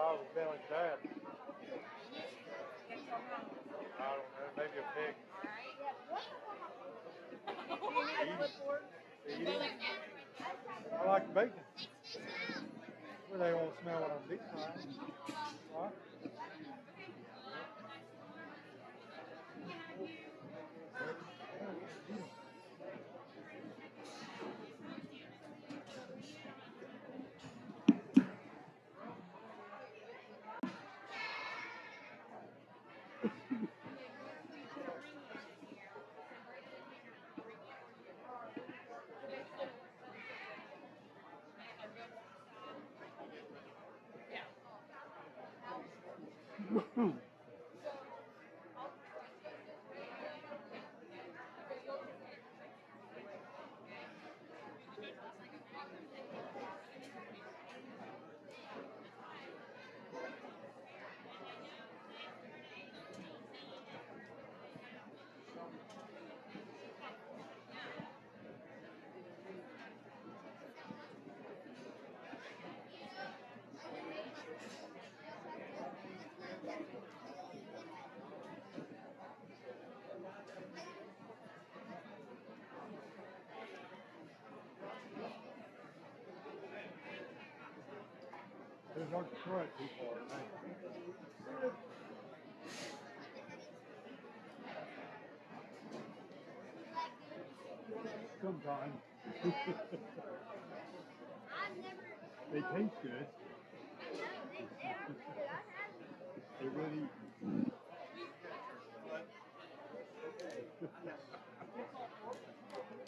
I was Billy's dad. I don't know, maybe a pig. I like bacon. Well, they won't smell what I'm deep frying. What? There's not Detroit people, I think. Sometimes. They taste good. They really.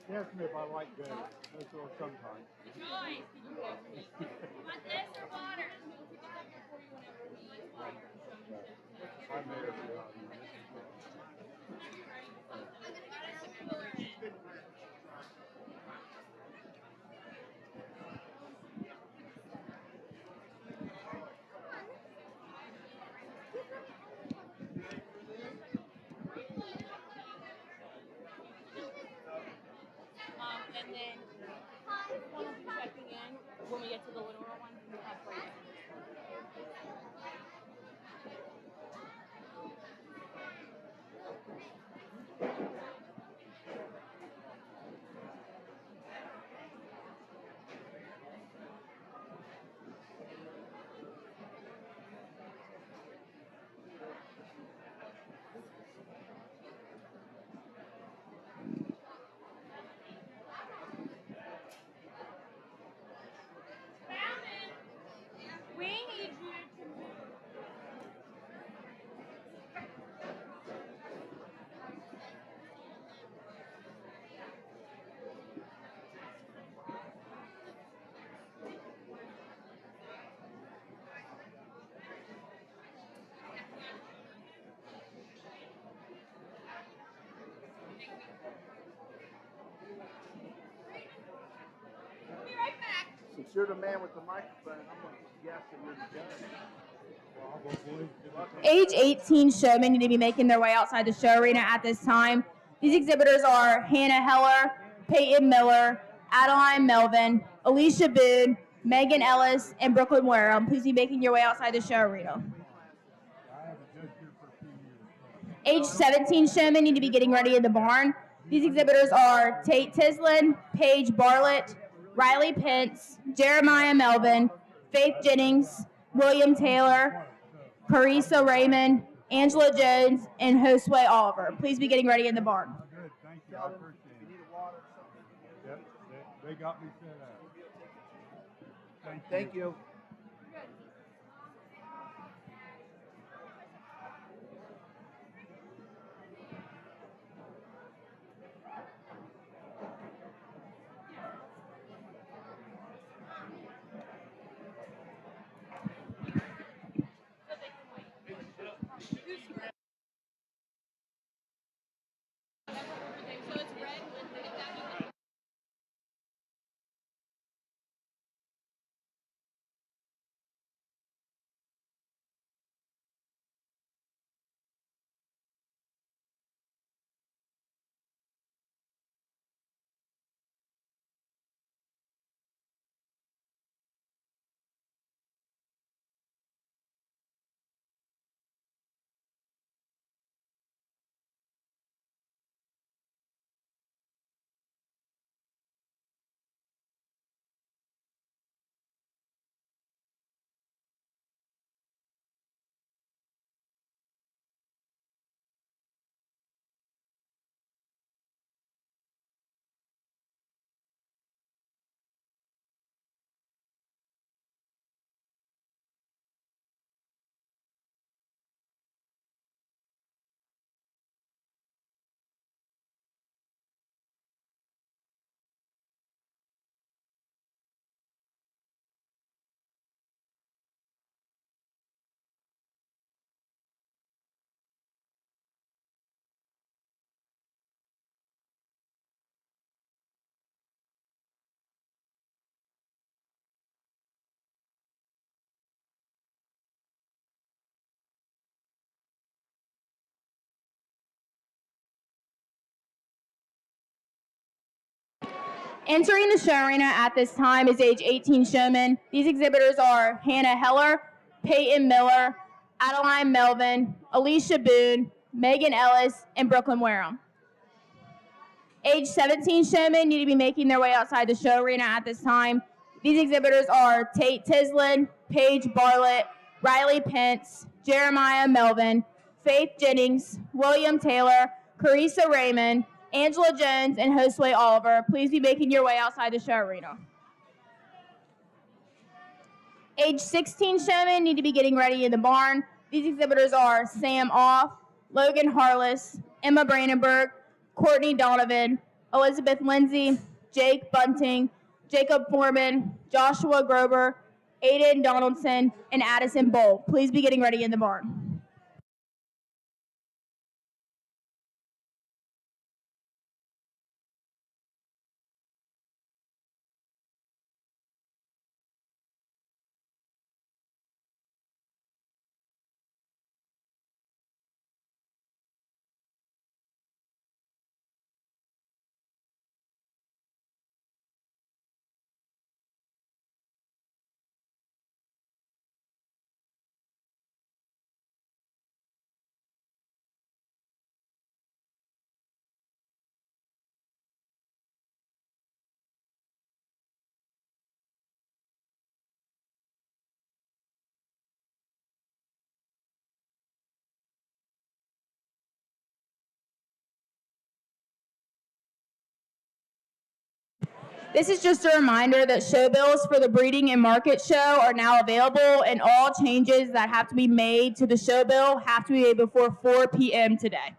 They ask me if I like better. That's all sometimes. Want this or water? I made it. And then once we're checking in, when we get to the littler one, we'll have break. We need you to move. We'll be right back. Since you're the man with the microphone, I'm going to guess that you're the judge. Age 18 showmen need to be making their way outside the show arena at this time. These exhibitors are Hannah Heller, Peyton Miller, Adeline Melvin, Alicia Boone, Megan Ellis, and Brooklyn Wareham. Please be making your way outside the show arena. I haven't judged here for a few years. Age 17 showmen need to be getting ready in the barn. These exhibitors are Tate Tislin, Paige Bartlett, Riley Pence, Jeremiah Melvin, Faith Jennings, William Taylor, Carissa Raymond, Angela Jones, and Josue Oliver. Please be getting ready in the barn. Good, thank you. I appreciate it. Yep, they got me set up. Thank you. Entering the show arena at this time is age 18 showmen. These exhibitors are Hannah Heller, Peyton Miller, Adeline Melvin, Alicia Boone, Megan Ellis, and Brooklyn Wareham. Age 17 showmen need to be making their way outside the show arena at this time. These exhibitors are Tate Tislin, Paige Bartlett, Riley Pence, Jeremiah Melvin, Faith Jennings, William Taylor, Carissa Raymond, Angela Jones, and Josue Oliver. Please be making your way outside the show arena. Age 16 showmen need to be getting ready in the barn. These exhibitors are Sam Off, Logan Harless, Emma Brandenburg, Courtney Donovan, Elizabeth Lindsay, Jake Bunting, Jacob Foreman, Joshua Grober, Aiden Donaldson, and Addison Bowl. Please be getting ready in the barn. This is just a reminder that show bills for the breeding and market show are now available, and all changes that have to be made to the show bill have to be made before 4 p.m. today.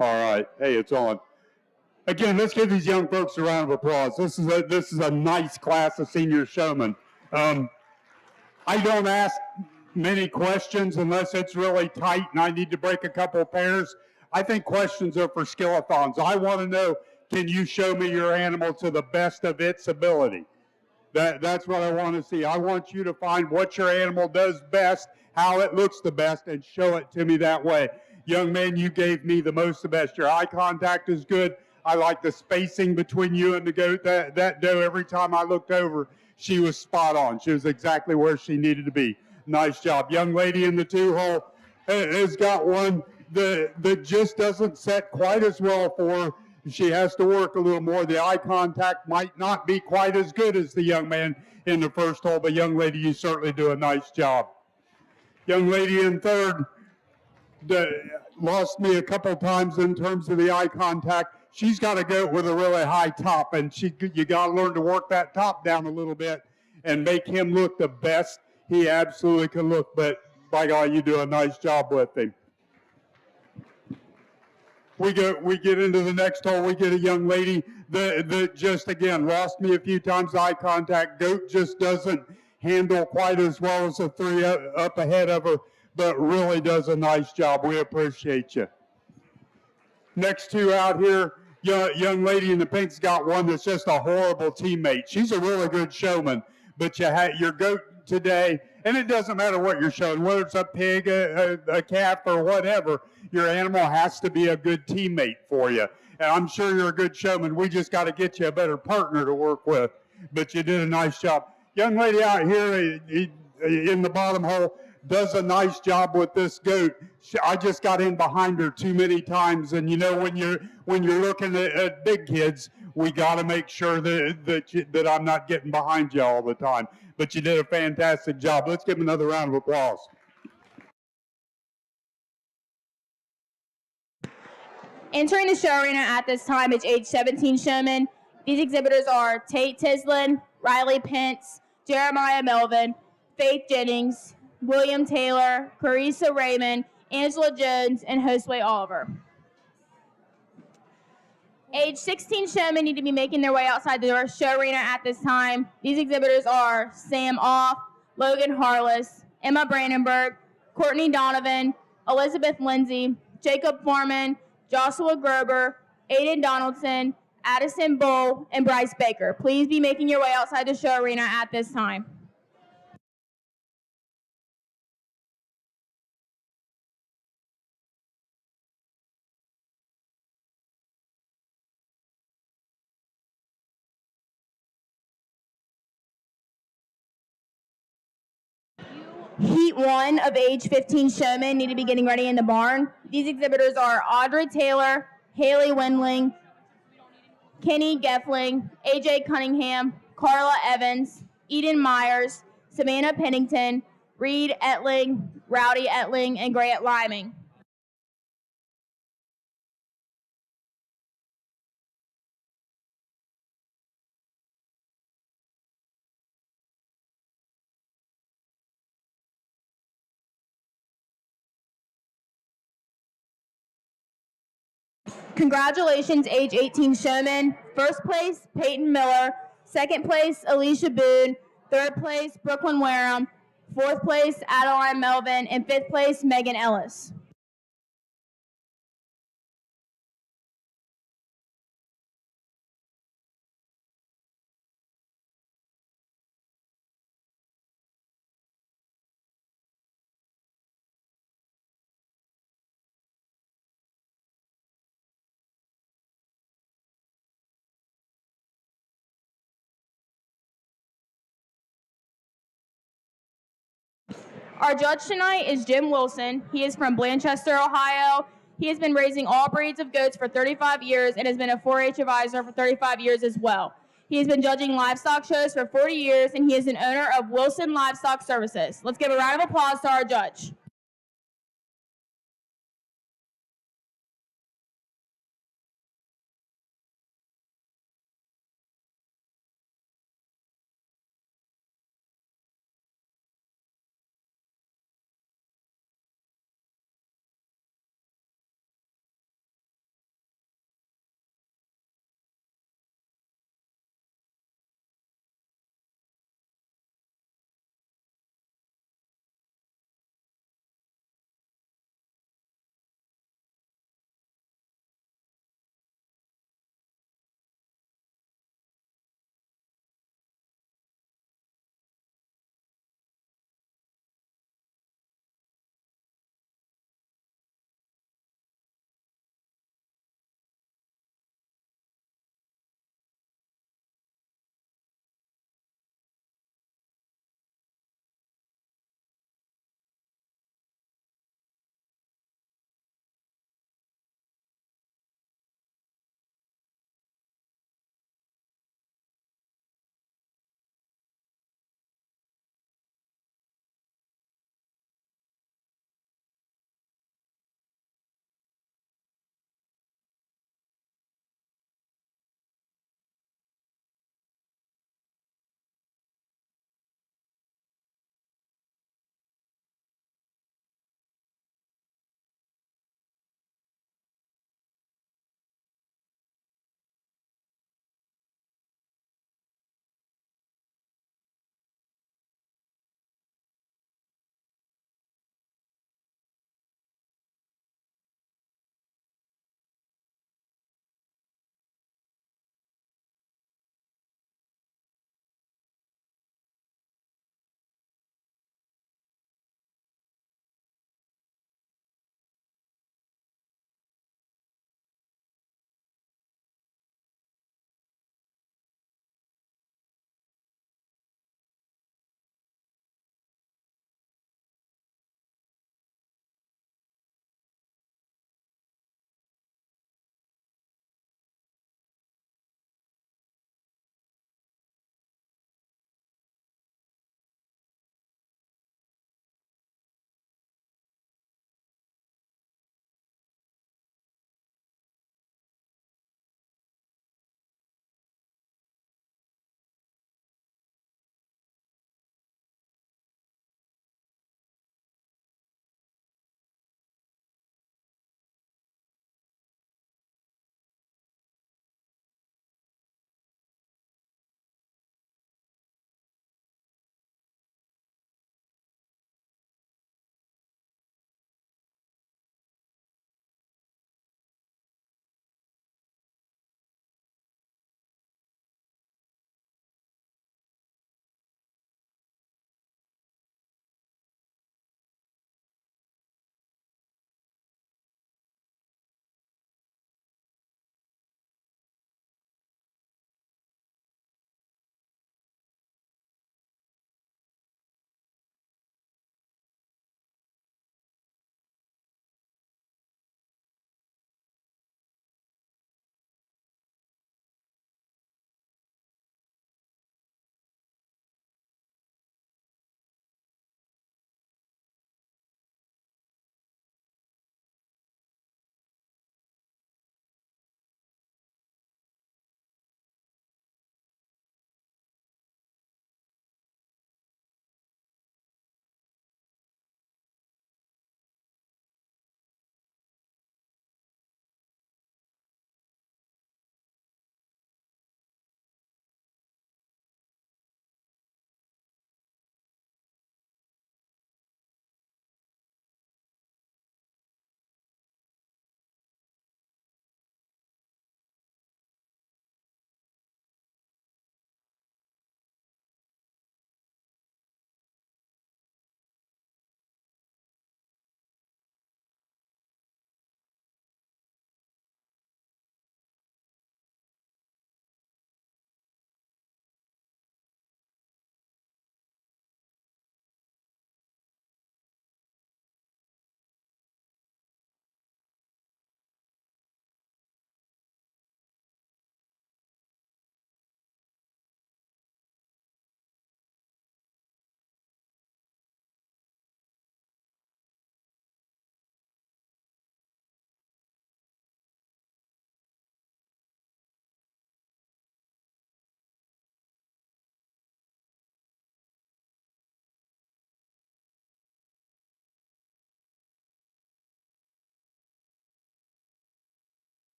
All right. Hey, it's on. Again, let's give these young folks a round of applause. This is a nice class of senior showmen. I don't ask many questions unless it's really tight and I need to break a couple of pairs. I think questions are for skill-a-thons. I want to know, can you show me your animal to the best of its ability? That's what I want to see. I want you to find what your animal does best, how it looks the best, and show it to me that way. Young man, you gave me the most the best. Your eye contact is good. I like the spacing between you and the goat. That doe, every time I looked over, she was spot on. She was exactly where she needed to be. Nice job. Young lady in the 2-hole has got one that just doesn't set quite as well for her. She has to work a little more. The eye contact might not be quite as good as the young man in the 1st hole, but young lady, you certainly do a nice job. Young lady in 3rd lost me a couple times in terms of the eye contact. She's got to go with a really high top, and you got to learn to work that top down a little bit and make him look the best he absolutely can look. But by God, you do a nice job with him. We get into the next hole. We get a young lady that just, again, lost me a few times eye contact. Goat just doesn't handle quite as well as the 3 up ahead of her, but really does a nice job. We appreciate you. Next 2 out here, young lady in the pink's got one that's just a horrible teammate. She's a really good showman, but your goat today, and it doesn't matter what you're showing, whether it's a pig, a calf, or whatever, your animal has to be a good teammate for you. And I'm sure you're a good showman. We just got to get you a better partner to work with. But you did a nice job. Young lady out here in the bottom hole does a nice job with this goat. I just got in behind her too many times. And you know, when you're looking at big kids, we got to make sure that I'm not getting behind you all the time. But you did a fantastic job. Let's give them another round of applause. Entering the show arena at this time is age 17 showmen. These exhibitors are Tate Tislin, Riley Pence, Jeremiah Melvin, Faith Jennings, William Taylor, Carissa Raymond, Angela Jones, and Josue Oliver. Age 16 showmen need to be making their way outside the show arena at this time. These exhibitors are Sam Off, Logan Harless, Emma Brandenburg, Courtney Donovan, Elizabeth Lindsay, Jacob Foreman, Joshua Grober, Aiden Donaldson, Addison Bull, and Bryce Baker. Please be making your way outside the show arena at this time. Heat 1 of age 15 showmen need to be getting ready in the barn. These exhibitors are Audrey Taylor, Haley Wendling, Kenny Geffling, AJ Cunningham, Carla Evans, Eden Myers, Savannah Pennington, Reed Etling, Rowdy Etling, and Grant Liming. Congratulations, age 18 showmen. First place, Peyton Miller. Second place, Alicia Boone. Third place, Brooklyn Wareham. Fourth place, Adeline Melvin. And fifth place, Megan Ellis. Our judge tonight is Jim Wilson. He is from Blanchester, Ohio. He has been raising all breeds of goats for 35 years and has been a 4-H advisor for 35 years as well. He has been judging livestock shows for 40 years, and he is an owner of Wilson Livestock Services. Let's give a round of applause to our judge.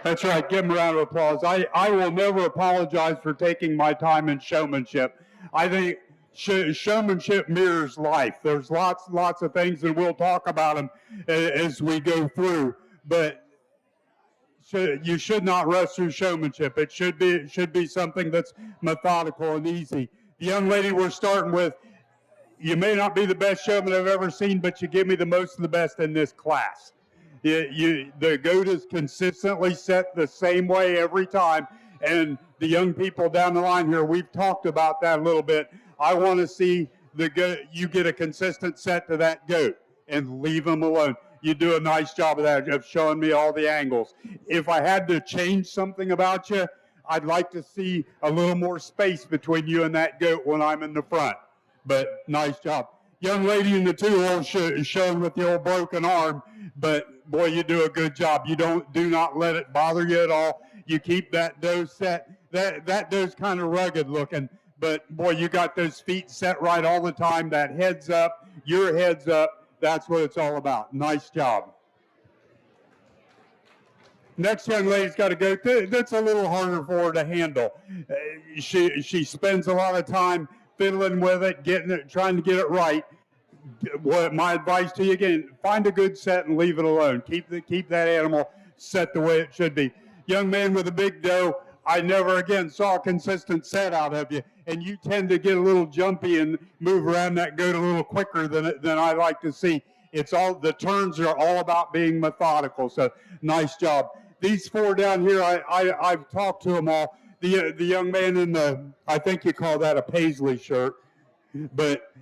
That's right. Give them a round of applause. I will never apologize for taking my time in showmanship. I think showmanship mirrors life. There's lots of things, and we'll talk about them as we go through. But you should not rush through showmanship. It should be something that's methodical and easy. The young lady we're starting with, you may not be the best showman I've ever seen, but you give me the most of the best in this class. The goat is consistently set the same way every time, and the young people down the line here, we've talked about that a little bit. I want to see you get a consistent set to that goat and leave them alone. You do a nice job of that, of showing me all the angles. If I had to change something about you, I'd like to see a little more space between you and that goat when I'm in the front. But nice job. Young lady in the 2-hole showing with the old broken arm, but boy, you do a good job. You do not let it bother you at all. You keep that doe set. That doe's kind of rugged looking, but boy, you got those feet set right all the time. That head's up, your head's up. That's what it's all about. Nice job. Next young lady's got to go. That's a little harder for her to handle. She spends a lot of time fiddling with it, trying to get it right. My advice to you again: find a good set and leave it alone. Keep that animal set the way it should be. Young man with a big doe, I never again saw a consistent set out of you, and you tend to get a little jumpy and move around that goat a little quicker than I like to see. The turns are all about being methodical. So nice job. These 4 down here, I've talked to them all. The young man in I think you call that a paisley shirt, but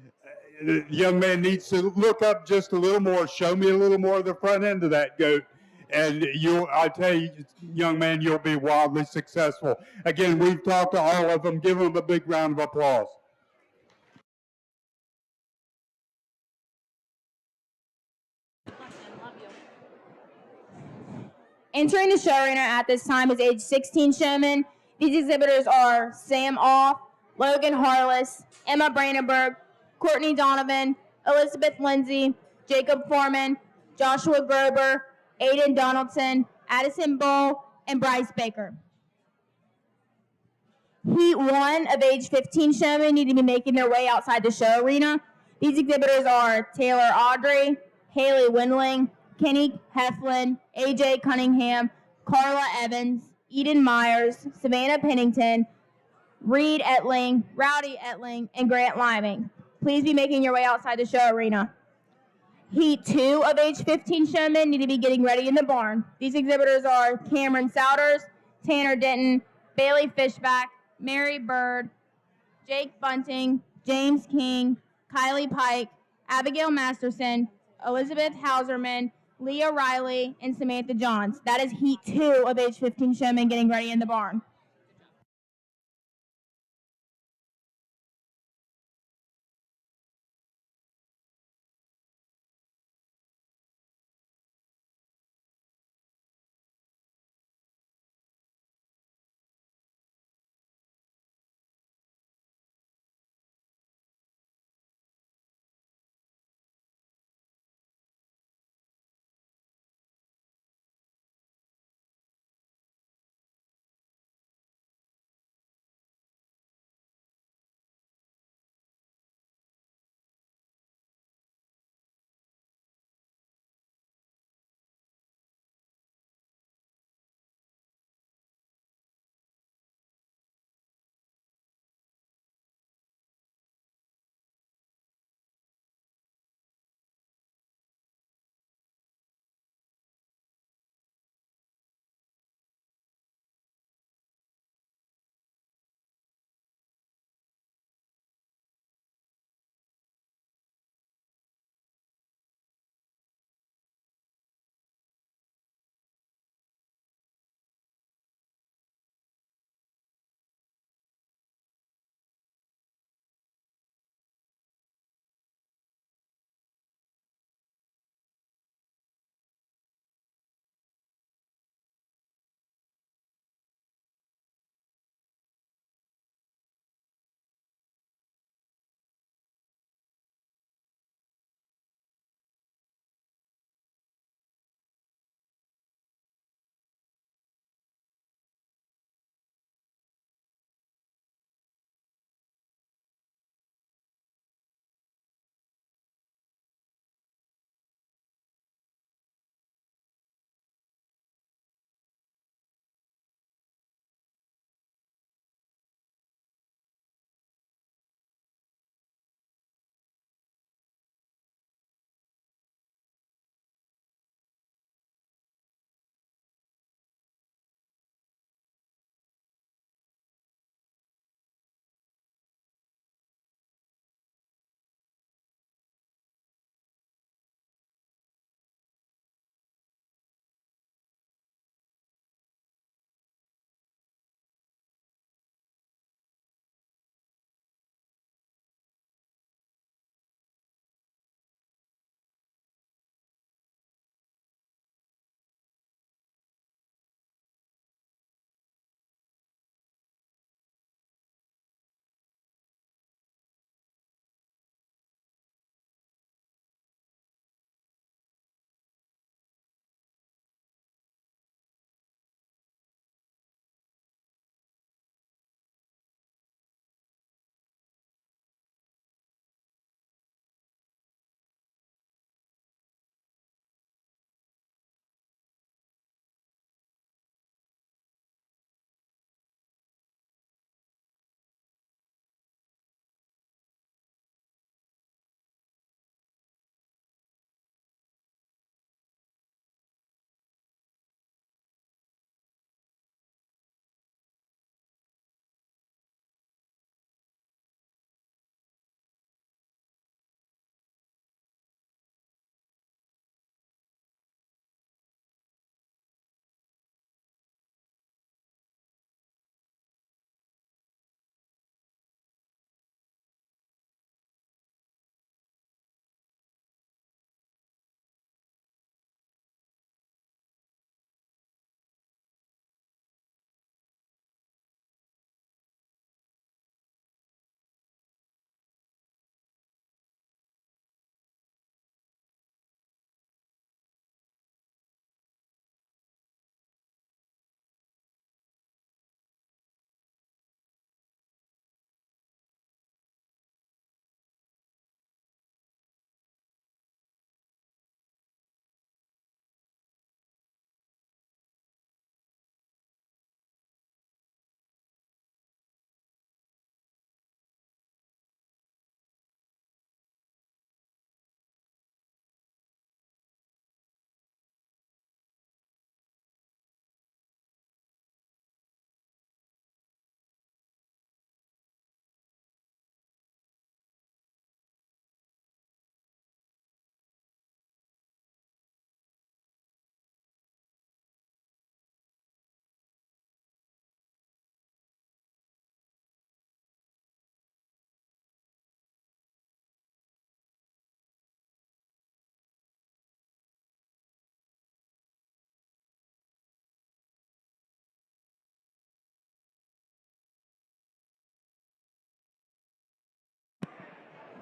the young man needs to look up just a little more, show me a little more of the front end of that goat, and I tell you, young man, you'll be wildly successful. Again, we've talked to all of them. Give them a big round of applause. Entering the show arena at this time is age 16 showmen. These exhibitors are Sam Off, Logan Harless, Emma Brandenburg, Courtney Donovan, Elizabeth Lindsay, Jacob Foreman, Joshua Grober, Aiden Donaldson, Addison Bull, and Bryce Baker. Heat 1 of age 15 showmen need to be making their way outside the show arena. These exhibitors are Taylor Audrey, Haley Windling, Kenny Heflin, AJ Cunningham, Carla Evans, Eden Myers, Savannah Pennington, Reed Etling, Rowdy Etling, and Grant Liming. Please be making your way outside the show arena. Heat 2 of age 15 showmen need to be getting ready in the barn. These exhibitors are Cameron Souders, Tanner Denton, Bailey Fishback, Mary Bird, Jake Bunting, James King, Kylie Pike, Abigail Masterson, Elizabeth Hauserman, Leah Riley, and Samantha Johns. That is Heat 2 of age 15 showmen getting ready in the barn.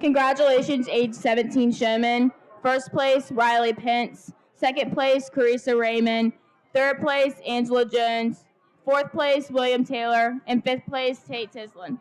Congratulations, age 17 showman. First place, Riley Pence. Second place, Carissa Raymond. Third place, Angela Jones. Fourth place, William Taylor. And fifth place, Tate Tislin.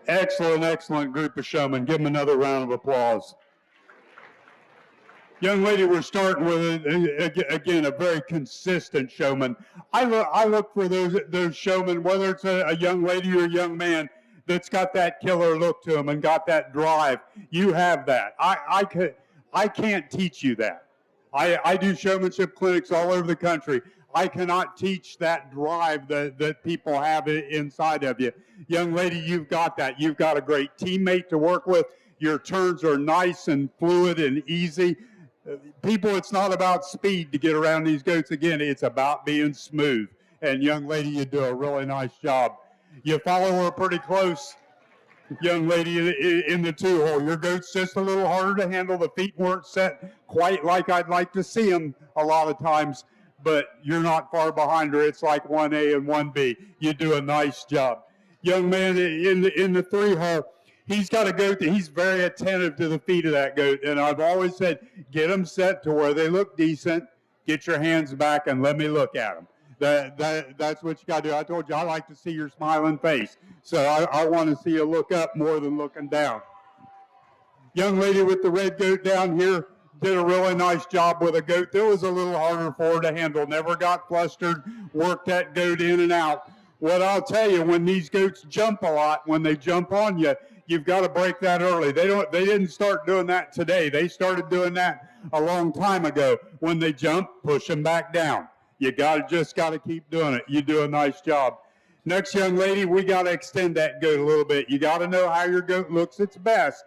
Excellent, excellent group of showmen. Give them another round of applause. Young lady, we're starting with, again, a very consistent showman. I look for those showmen, whether it's a young lady or a young man, that's got that killer look to them and got that drive. You have that. I can't teach you that. I do showmanship clinics all over the country. I cannot teach that drive that people have inside of you. Young lady, you've got that. You've got a great teammate to work with. Your turns are nice and fluid and easy. People, it's not about speed to get around these goats. Again, it's about being smooth. And young lady, you do a really nice job. You follow her pretty close, young lady, in the two-hole. Your goat's just a little harder to handle. The feet weren't set quite like I'd like to see them a lot of times, but you're not far behind her. It's like 1A and 1B. You do a nice job. Young man in the three-hole, he's got a goat that he's very attentive to the feet of that goat. And I've always said, get them set to where they look decent. Get your hands back and let me look at them. That's what you got to do. I told you I like to see your smiling face. So I want to see you look up more than looking down. Young lady with the red goat down here did a really nice job with a goat that was a little harder for her to handle. Never got flustered, worked that goat in and out. What I'll tell you, when these goats jump a lot, when they jump on you, you've got to break that early. They didn't start doing that today. They started doing that a long time ago. When they jump, push them back down. You just got to keep doing it. You do a nice job. Next young lady, we got to extend that goat a little bit. You got to know how your goat looks its best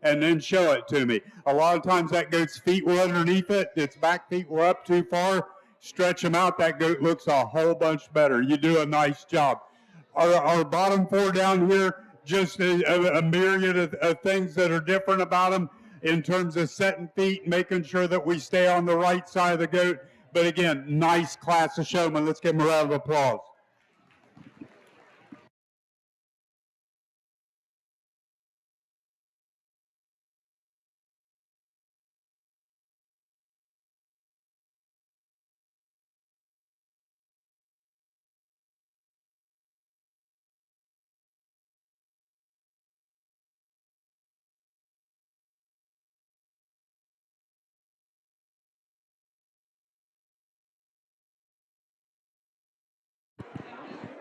and then show it to me. A lot of times that goat's feet were underneath it. Its back feet were up too far. Stretch them out. That goat looks a whole bunch better. You do a nice job. Our bottom four down here, just a myriad of things that are different about them in terms of setting feet, making sure that we stay on the right side of the goat. But again, nice class of showmen. Let's give them a round of applause.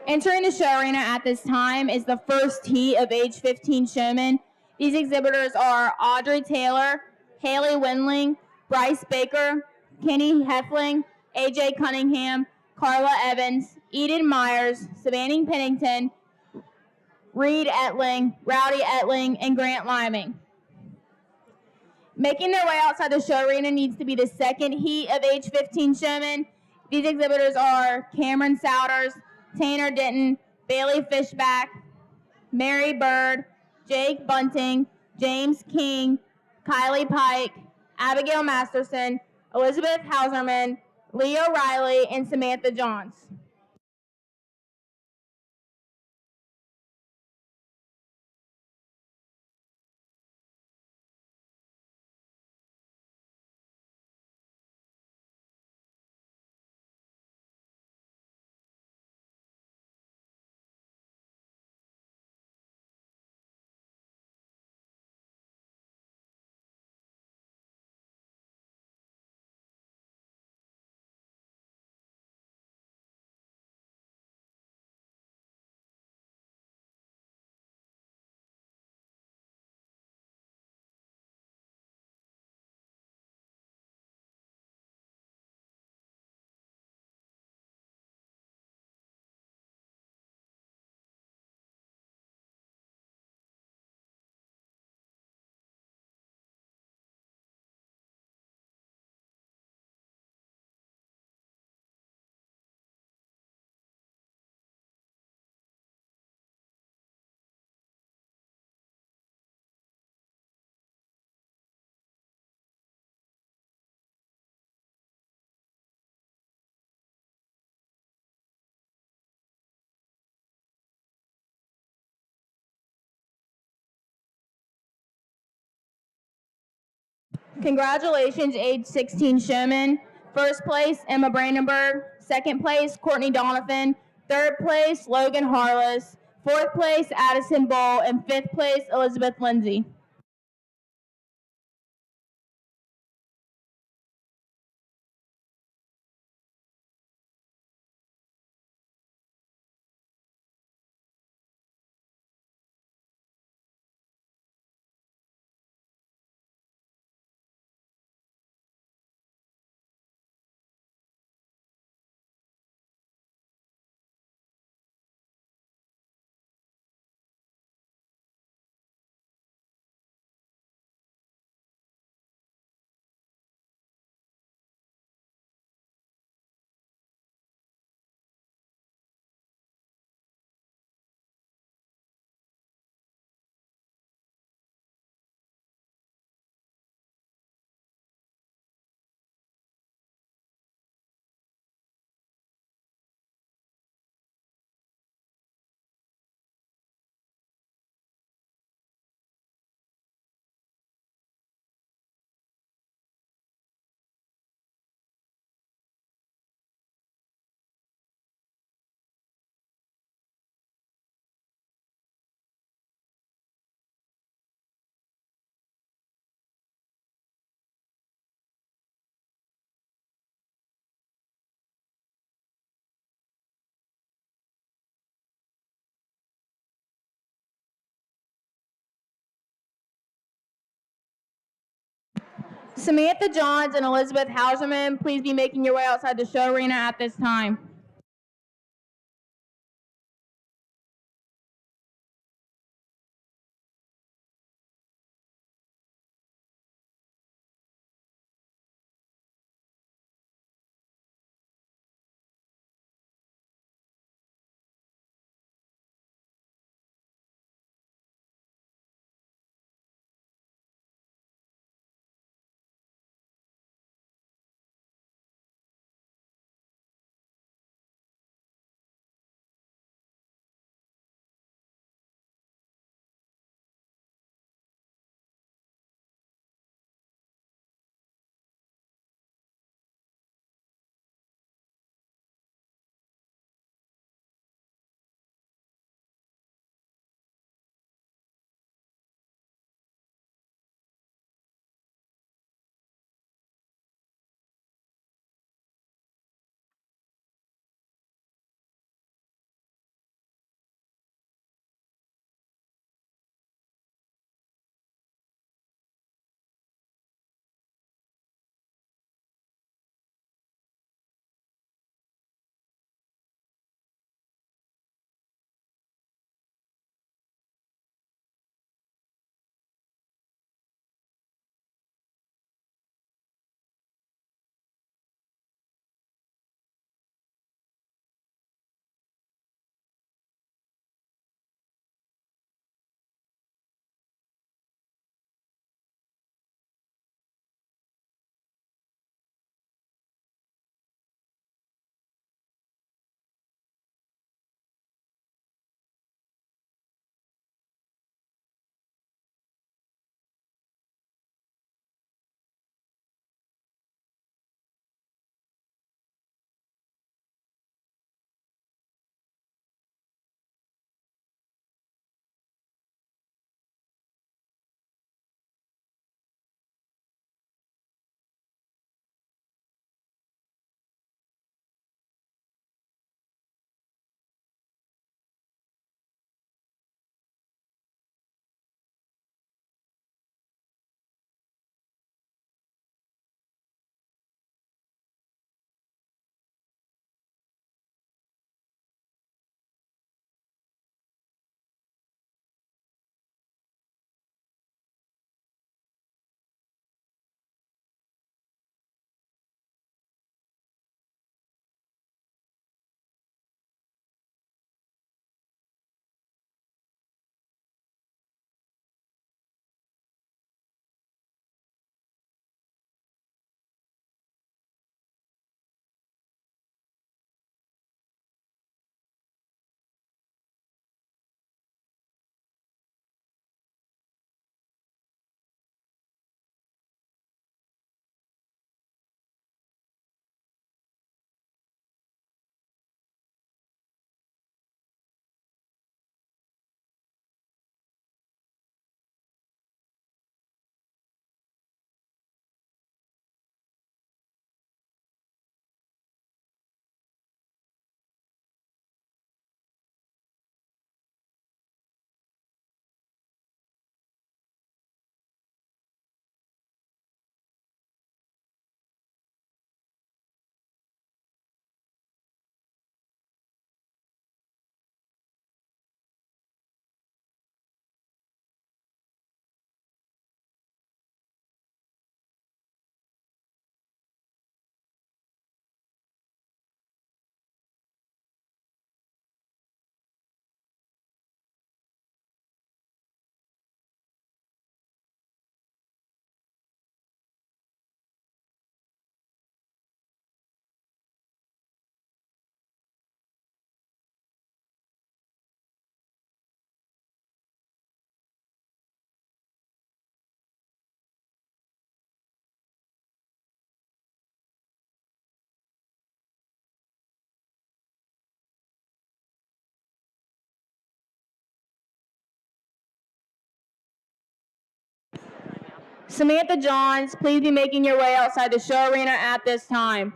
Entering the show arena at this time is the first heat of age 15 showmen. These exhibitors are Audrey Taylor, Haley Windling, Bryce Baker, Kenny Heffling, AJ Cunningham, Carla Evans, Eden Myers, Savannah Pennington, Reed Etling, Rowdy Etling, and Grant Liming. Making their way outside the show arena needs to be the second heat of age 15 showmen. These exhibitors are Cameron Souders, Tanner Denton, Bailey Fishback, Mary Bird, Jake Bunting, James King, Kylie Pike, Abigail Masterson, Elizabeth Hauserman, Leo Riley, and Samantha Johns. Congratulations, age 16 showmen. First place, Emma Brandenburg. Second place, Courtney Donovan. Third place, Logan Harless. Fourth place, Addison Bull. And fifth place, Elizabeth Lindsay. Samantha Johns and Elizabeth Hauserman, please be making your way outside the show arena at this time. Samantha Johns, please be making your way outside the show arena at this time.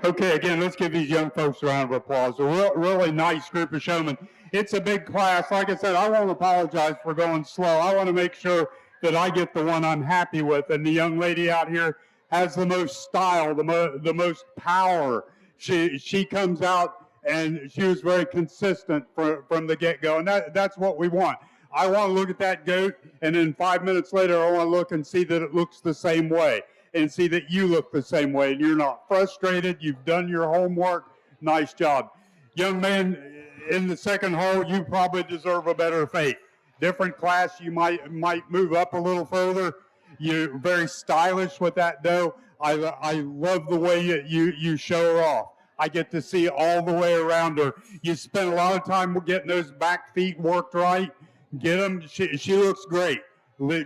Okay, again, let's give these young folks a round of applause. A really nice group of showmen. It's a big class. Like I said, I won't apologize for going slow. I want to make sure that I get the one I'm happy with. And the young lady out here has the most style, the most power. She comes out and she was very consistent from the get-go. And that's what we want. I want to look at that goat, and then 5 minutes later, I want to look and see that it looks the same way, and see that you look the same way, and you're not frustrated. You've done your homework. Nice job. Young man in the second hole, you probably deserve a better fate. Different class, you might move up a little further. You're very stylish with that doe. I love the way you show her off. I get to see all the way around her. You spend a lot of time getting those back feet worked right. Get them. She looks great.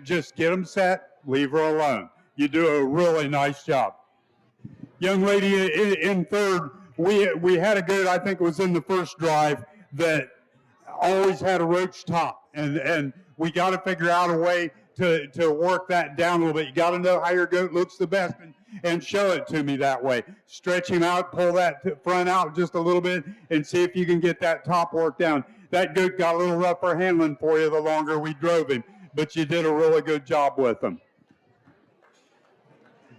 Just get them set. Leave her alone. You do a really nice job. Young lady in third, we had a goat, I think it was in the first drive, that always had a roach top. And we got to figure out a way to work that down a little bit. You got to know how your goat looks the best and show it to me that way. Stretch him out, pull that front out just a little bit, and see if you can get that top work down. That goat got a little rougher handling for you the longer we drove him, but you did a really good job with him.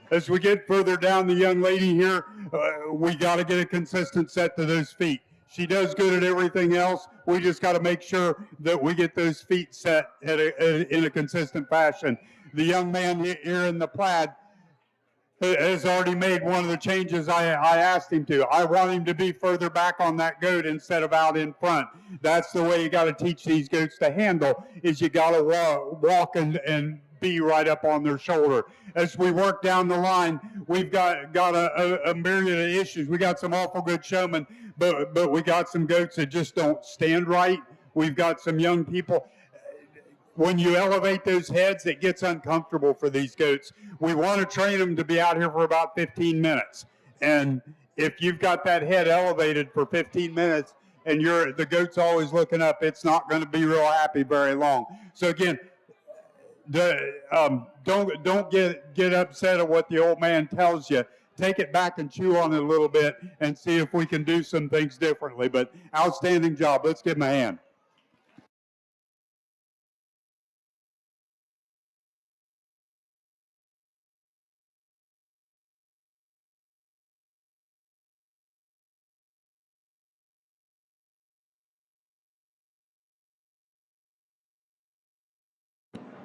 As we get further down the young lady here, we got to get a consistent set to those feet. She does good at everything else. We just got to make sure that we get those feet set in a consistent fashion. The young man here in the plaid has already made one of the changes I asked him to. I want him to be further back on that goat instead of out in front. That's the way you got to teach these goats to handle, is you got to walk and be right up on their shoulder. As we work down the line, we've got a myriad of issues. We got some awful good showmen, but we got some goats that just don't stand right. We've got some young people. When you elevate those heads, it gets uncomfortable for these goats. We want to train them to be out here for about 15 minutes. And if you've got that head elevated for 15 minutes and the goat's always looking up, it's not going to be real happy very long. So again, don't get upset at what the old man tells you. Take it back and chew on it a little bit and see if we can do some things differently. But outstanding job. Let's give him a hand.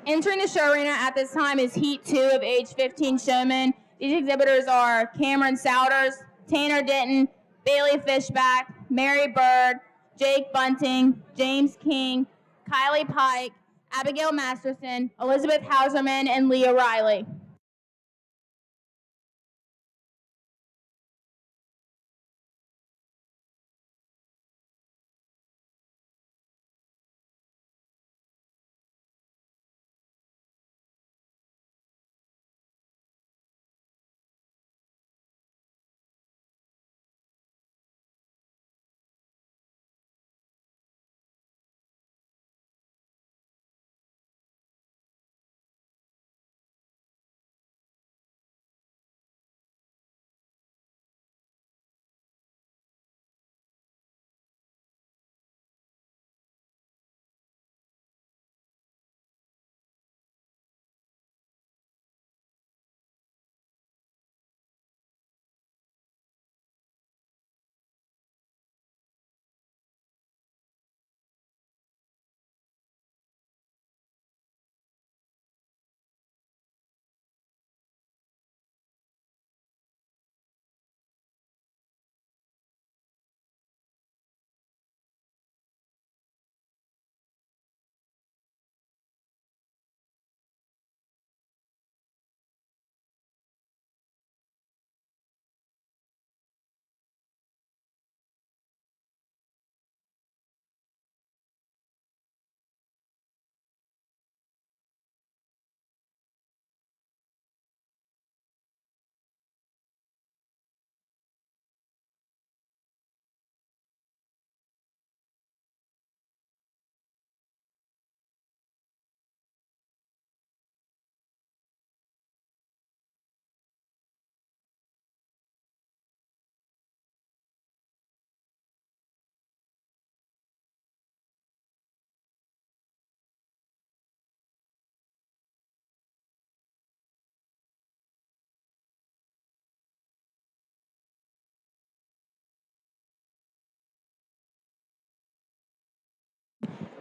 Entering the show arena at this time is Heat 2 of age 15 showmen. These exhibitors are Cameron Souders, Tanner Denton, Bailey Fishback, Mary Bird, Jake Bunting, James King, Kylie Pike, Abigail Masterson, Elizabeth Hauserman, and Leah Riley.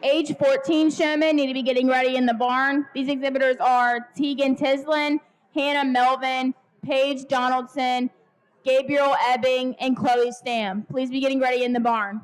Age 14 showmen need to be getting ready in the barn. These exhibitors are Tegan Tislin, Hannah Melvin, Paige Donaldson, Gabriel Ebbing, and Chloe Stam. Please be getting ready in the barn.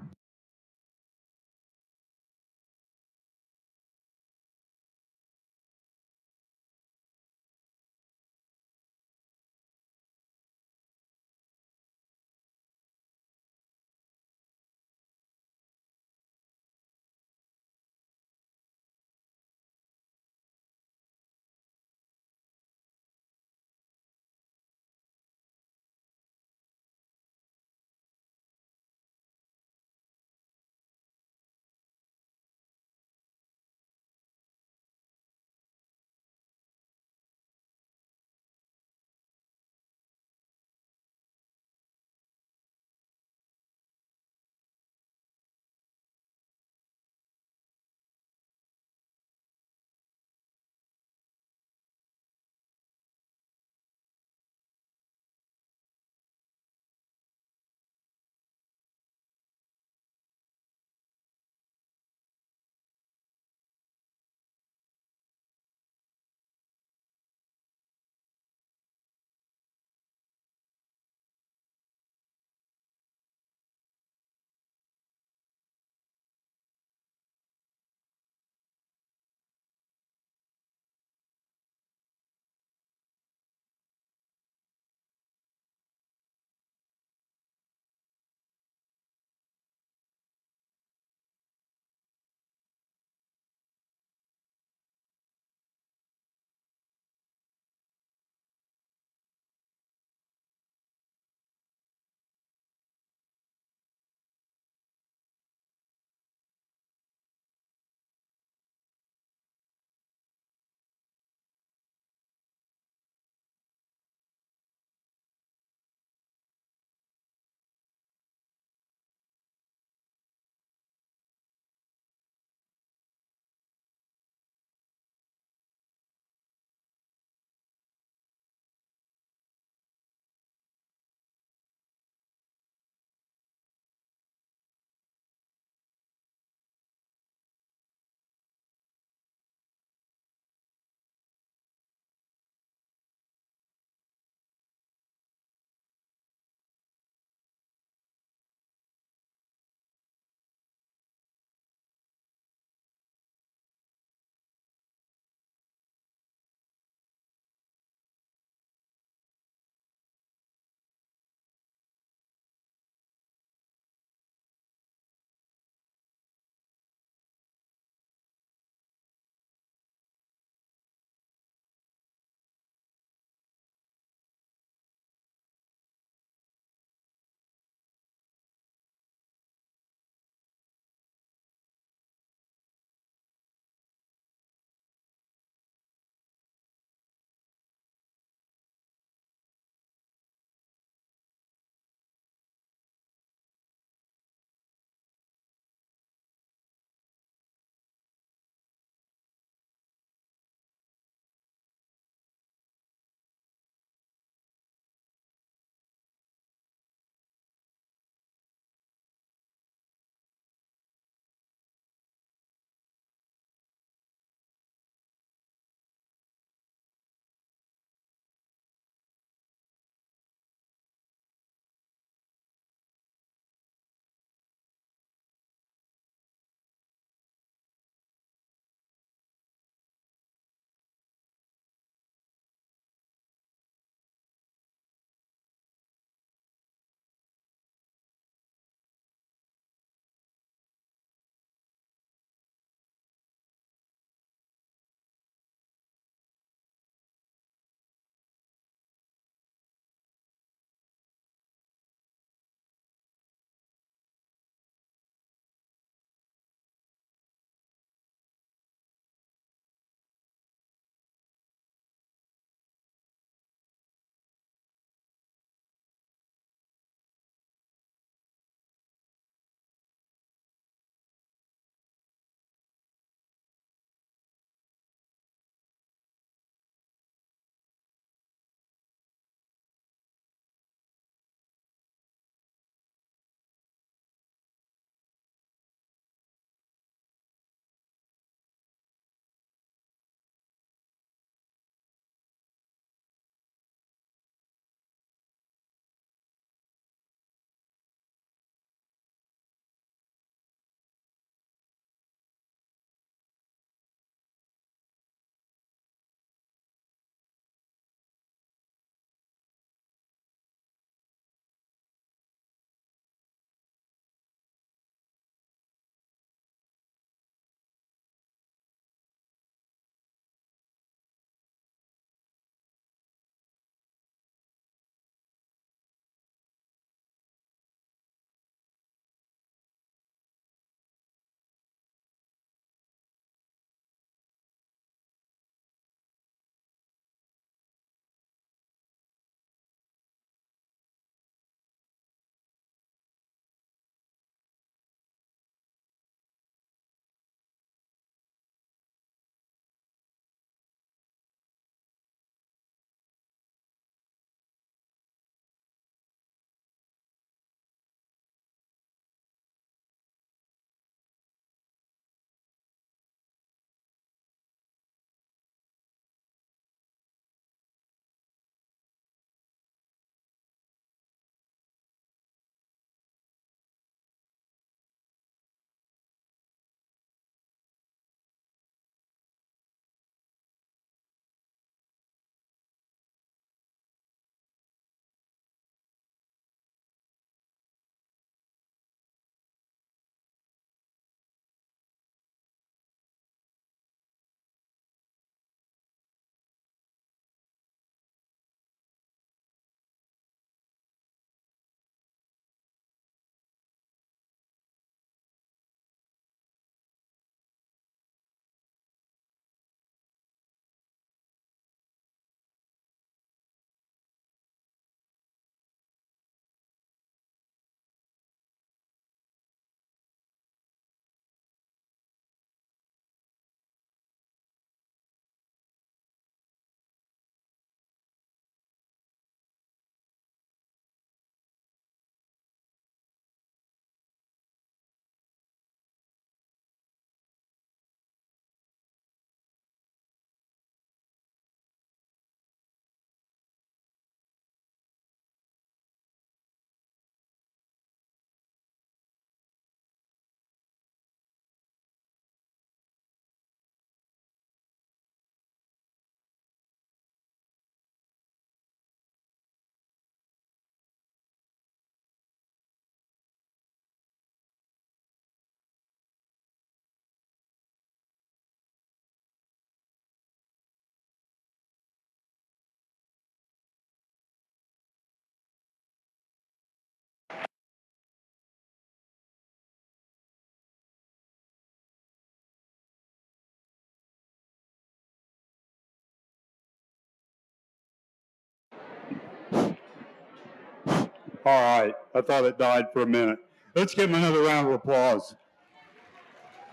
All right. I thought it died for a minute. Let's give him another round of applause.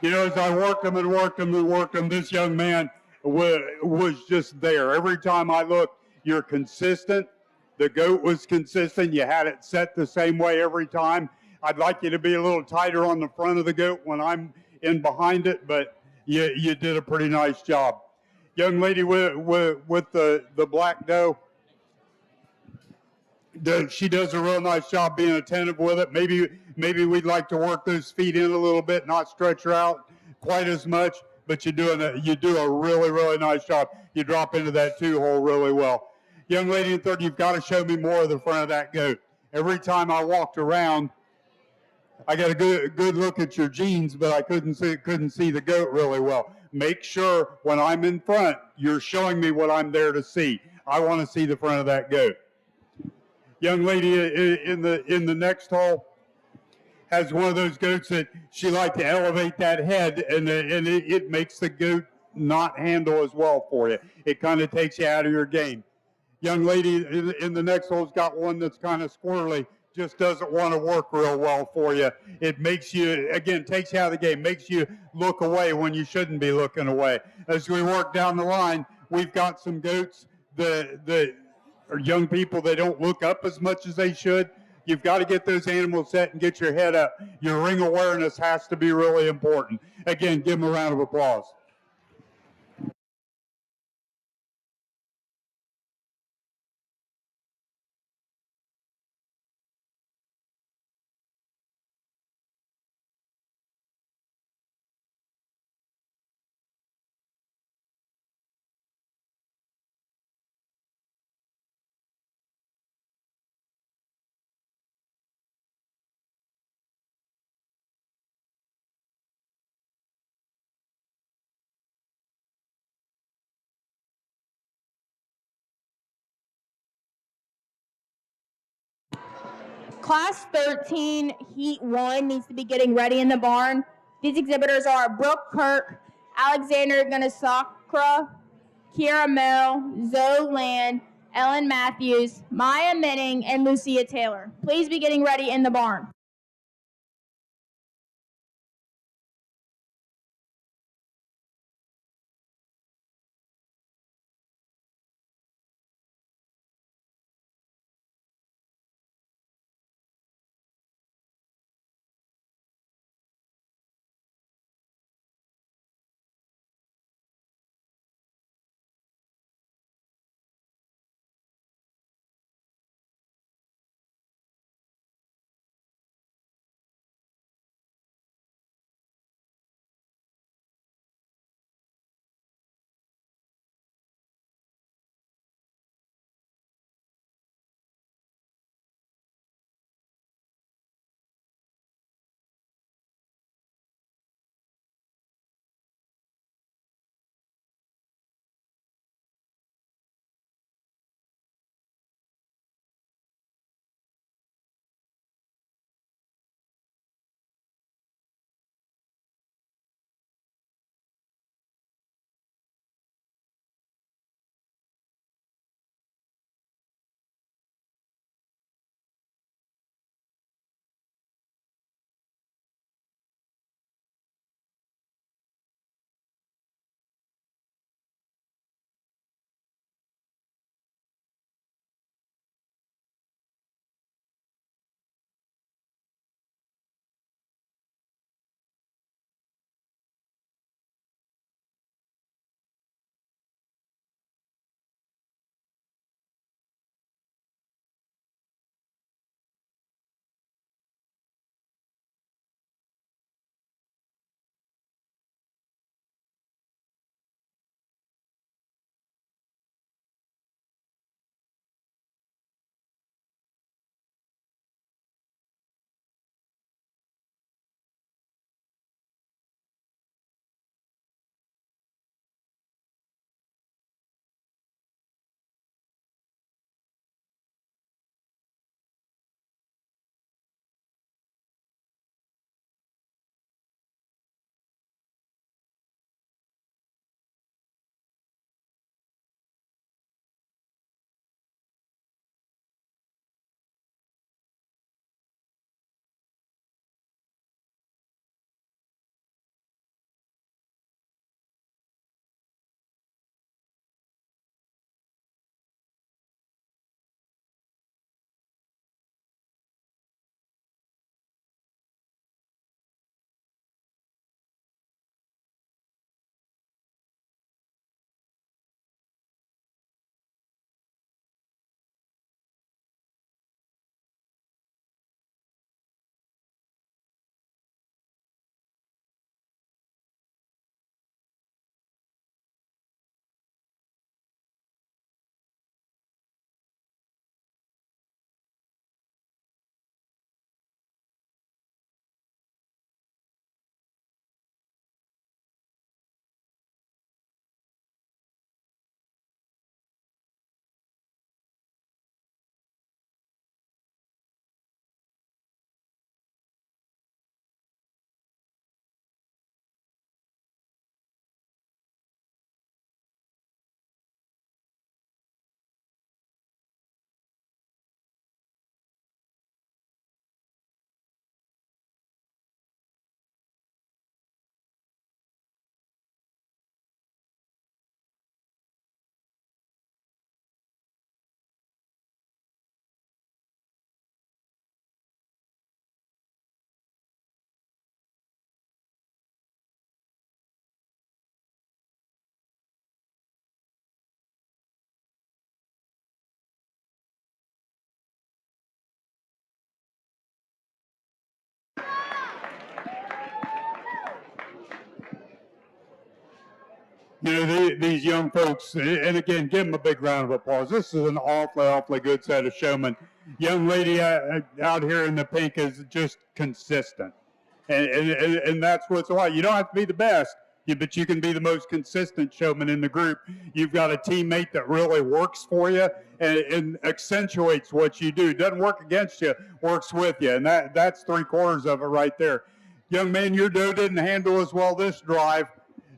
You know, as I worked him and worked him and worked him, this young man was just there. Every time I looked, you're consistent. The goat was consistent. You had it set the same way every time. I'd like you to be a little tighter on the front of the goat when I'm in behind it, but you did a pretty nice job. Young lady with the black doe, she does a real nice job being attentive with it. Maybe we'd like to work those feet in a little bit, not stretch her out quite as much, but you do a really nice job. You drop into that 2-hole really well. Young lady in third, you've got to show me more of the front of that goat. Every time I walked around, I got a good look at your jeans, but I couldn't see the goat really well. Make sure when I'm in front, you're showing me what I'm there to see. I want to see the front of that goat. Young lady in the next hole has one of those goats that she likes to elevate that head, and it makes the goat not handle as well for you. It kind of takes you out of your game. Young lady in the next hole's got one that's kind of squirrely, just doesn't want to work real well for you. It makes you, again, takes you out of the game, makes you look away when you shouldn't be looking away. As we work down the line, we've got some goats that are young people, they don't look up as much as they should. You've got to get those animals set and get your head up. Your ring awareness has to be really important. Again, give them a round of applause. Class 13, Heat 1 needs to be getting ready in the barn. These exhibitors are Brooke Kirk, Alexander Ganasakra, Kiera Merrill, Zoe Land, Ellen Matthews, Maya Minning, and Lucia Taylor. Please be getting ready in the barn. You know, these young folks, and again, give them a big round of applause. This is an awfully good set of showmen. Young lady out here in the pink is just consistent. And that's what's why. You don't have to be the best, but you can be the most consistent showman in the group. You've got a teammate that really works for you and accentuates what you do. Doesn't work against you, works with you. And that's 3/4 of it right there. Young man, your doe didn't handle as well this drive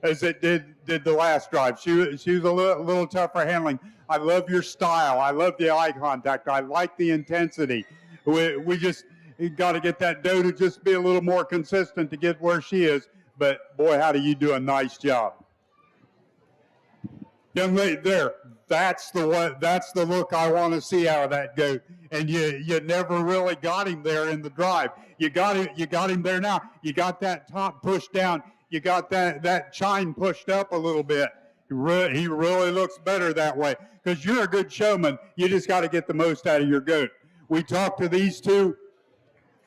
as it did the last drive. She was a little tougher handling. I love your style. I love the eye contact. I like the intensity. We just got to get that doe to just be a little more consistent to get where she is. But boy, how do you do a nice job. Young lady, there. That's the look I want to see out of that goat. And you never really got him there in the drive. You got him there now. You got that top pushed down. You got that chine pushed up a little bit. He really looks better that way because you're a good showman. You just got to get the most out of your goat. We talked to these two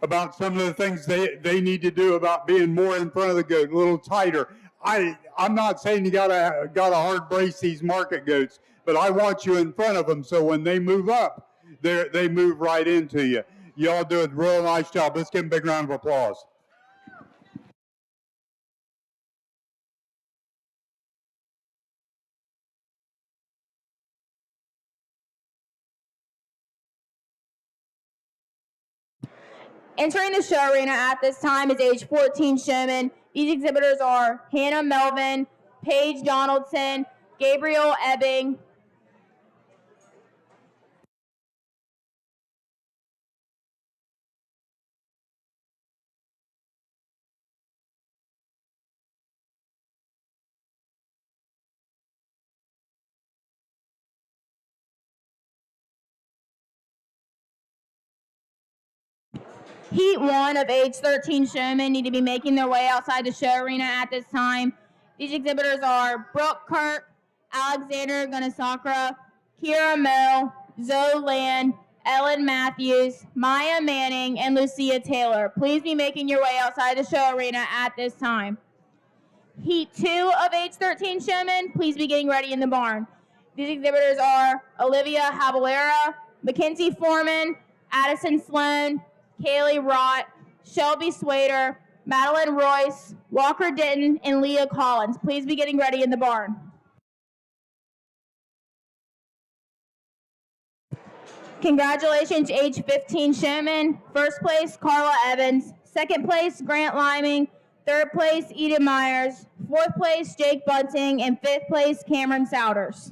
about some of the things they need to do about being more in front of the goat, a little tighter. I'm not saying you gotta hard brace these market goats, but I want you in front of them so when they move up, they move right into you. Y'all do a real nice job. Let's give them a big round of applause. Entering the show arena at this time is age 14 showmen. These exhibitors are Hannah Melvin, Paige Donaldson, Gabriel Ebbing, Heat 1 of age 13 showmen need to be making their way outside the show arena at this time. These exhibitors are Brooke Kirk, Alexander Gunasakra, Kira Moe, Zoe Land, Ellen Matthews, Maya Manning, and Lucia Taylor. Please be making your way outside the show arena at this time. Heat 2 of age 13 showmen, please be getting ready in the barn. These exhibitors are Olivia Habalera, Mackenzie Foreman, Addison Sloan, Kaylee Rott, Shelby Swader, Madeline Royce, Walker Denton, and Leah Collins. Please be getting ready in the barn. Congratulations, age 15 showmen. First place, Carla Evans. Second place, Grant Liming. Third place, Eden Myers. Fourth place, Jake Bunting. And fifth place, Cameron Souders.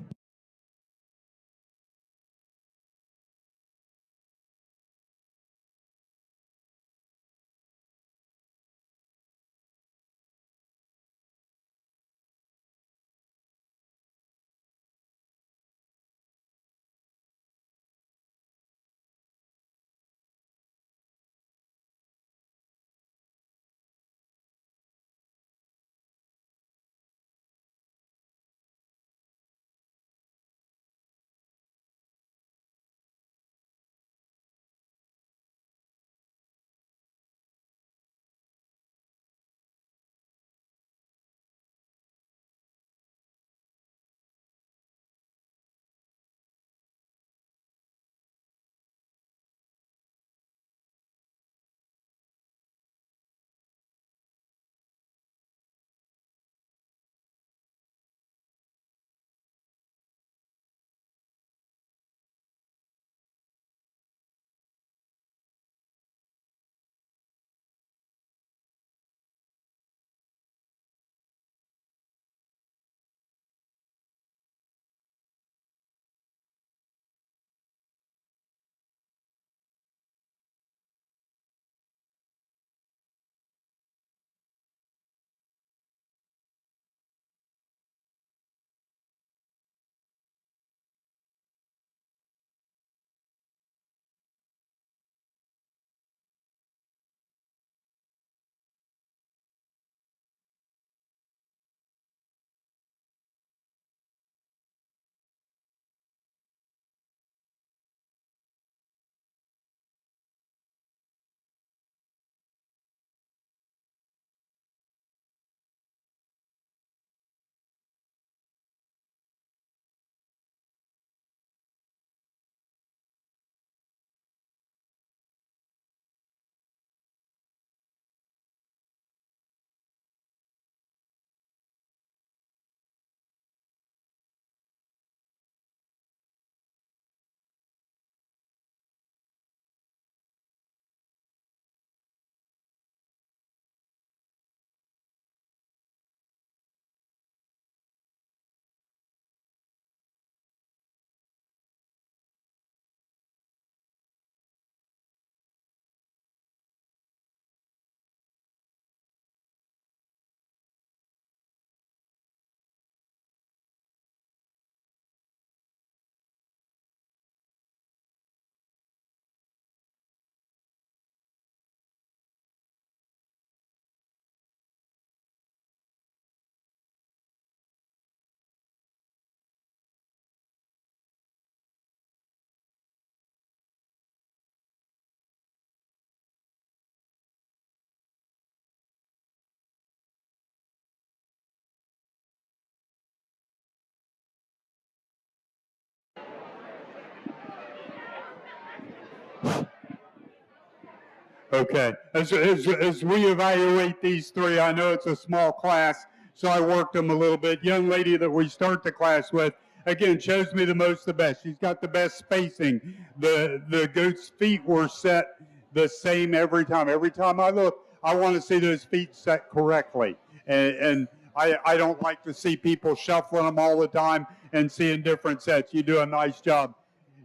Okay. As we evaluate these three, I know it's a small class, so I worked them a little bit. Young lady that we start the class with, again, shows me the most, the best. She's got the best spacing. The goat's feet were set the same every time. Every time I look, I want to see those feet set correctly. And I don't like to see people shuffling them all the time and seeing different sets. You do a nice job.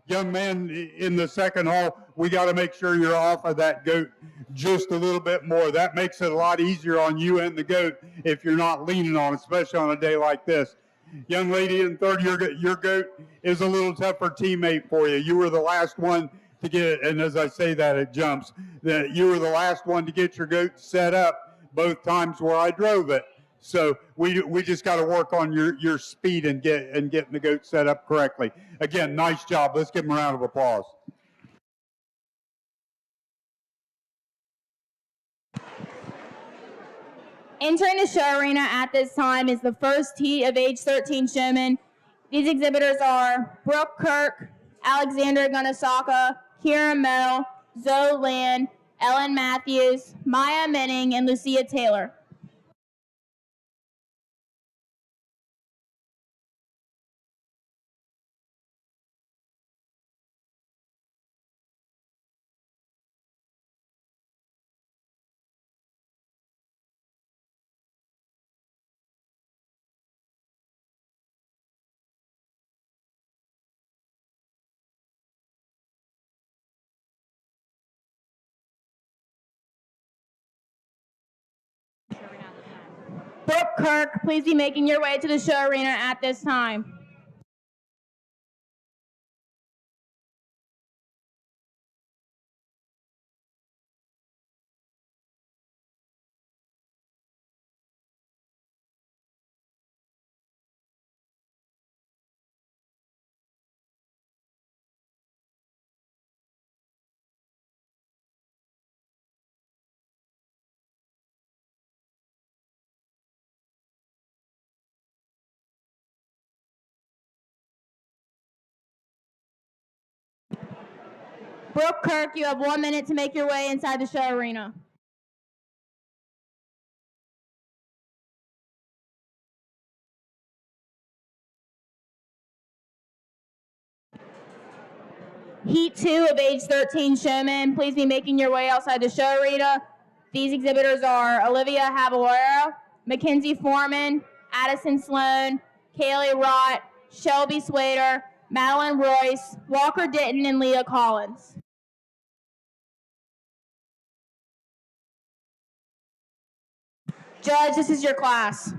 Young man in the second hall, we got to make sure you're off of that goat just a little bit more. That makes it a lot easier on you and the goat if you're not leaning on, especially on a day like this. Young lady in third, your goat is a little tougher teammate for you. You were the last one to get, and as I say that, it jumps. That you were the last one to get your goat set up both times where I drove it. So we just got to work on your speed and getting the goat set up correctly. Again, nice job. Let's give them a round of applause. Entering the show arena at this time is the first heat of age 13 showmen. These exhibitors are Brooke Kirk, Alexander Gunassaka, Kieran Moe, Zoe Land, Ellen Matthews, Maya Minning, and Lucia Taylor. Brooke Kirk, please be making your way to the show arena at this time. Brooke Kirk, you have 1 minute to make your way inside the show arena. Heat 2 of age 13 showmen, please be making your way outside the show arena. These exhibitors are Olivia Havallero, Mackenzie Foreman, Addison Sloan, Kaylee Rott, Shelby Swader, Madeline Royce, Walker Ditton, and Leah Collins. Judge, this is your class.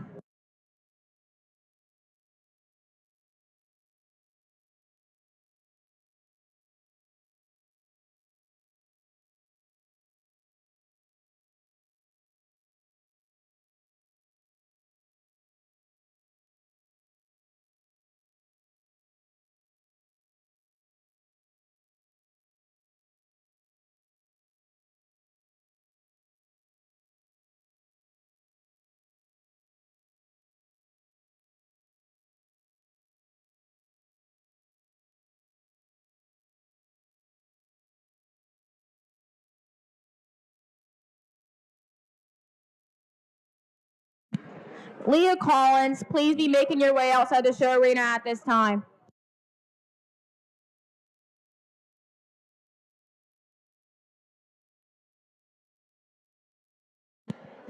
Leah Collins, please be making your way outside the show arena at this time.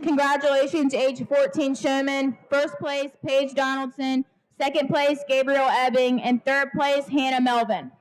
Congratulations, age 14 showman. First place, Paige Donaldson. Second place, Gabriel Ebbing. And third place, Hannah Melvin.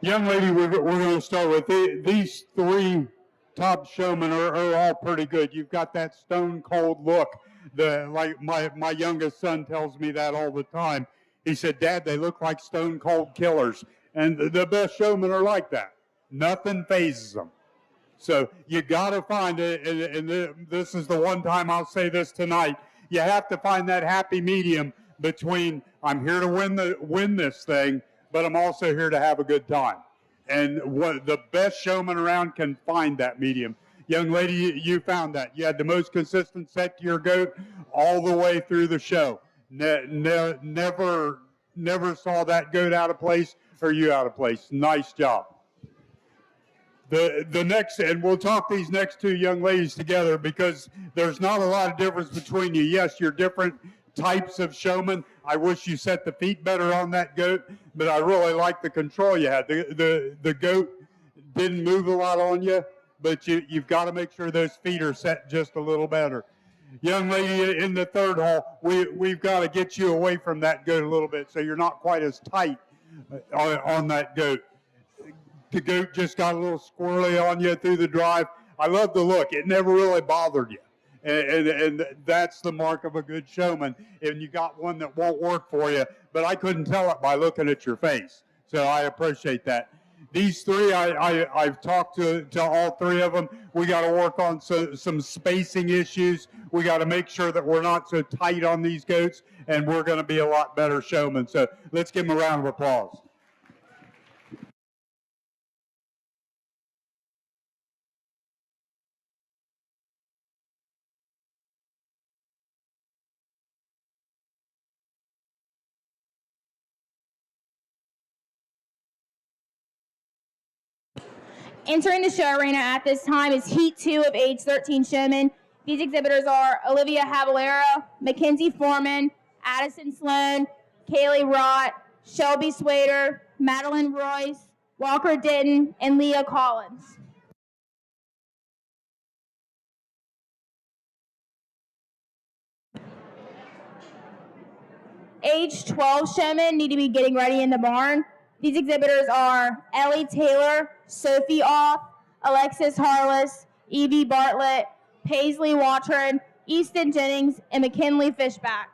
Young lady, we're going to start with these three top showmen are all pretty good. You've got that stone cold look. Like my youngest son tells me that all the time. He said, "Dad, they look like stone cold killers." And the best showmen are like that. Nothing phases them. So you got to find it, and this is the one time I'll say this tonight. You have to find that happy medium between I'm here to win this thing, but I'm also here to have a good time. And what the best showman around can find that medium. Young lady, you found that. You had the most consistent set to your goat all the way through the show. Never saw that goat out of place or you out of place. Nice job. The next, and we'll talk these next two young ladies together because there's not a lot of difference between you. Yes, you're different types of showmen. I wish you set the feet better on that goat, but I really like the control you had. The goat didn't move a lot on you, but you've got to make sure those feet are set just a little better. Young lady in the third hall, we've got to get you away from that goat a little bit so you're not quite as tight on that goat. The goat just got a little squirrely on you through the drive. I love the look. It never really bothered you. And that's the mark of a good showman. And you got one that won't work for you, but I couldn't tell it by looking at your face. So I appreciate that. These three, I've talked to all three of them. We got to work on some spacing issues. We got to make sure that we're not so tight on these goats, and we're going to be a lot better showmen. So let's give them a round of applause. Entering the show arena at this time is Heat 2 of age 13 showmen. These exhibitors are Olivia Havalera, Mackenzie Foreman, Addison Sloan, Kaylee Rott, Shelby Swader, Madeline Royce, Walker Denton, and Leah Collins. Age 12 showmen need to be getting ready in the barn. These exhibitors are Ellie Taylor, Sophie Off, Alexis Harless, Evie Bartlett, Paisley Watron, Easton Jennings, and McKinley Fishback.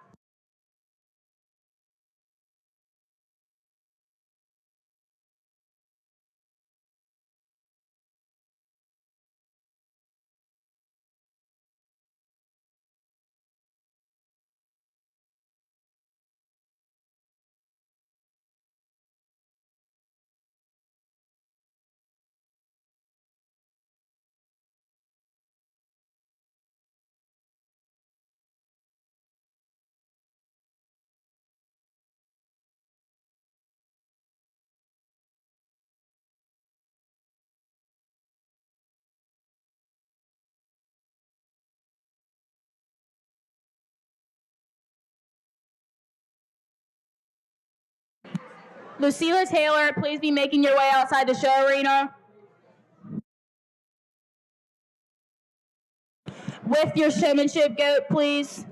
Lucilla Taylor, please be making your way outside the show arena with your showmanship goat, please.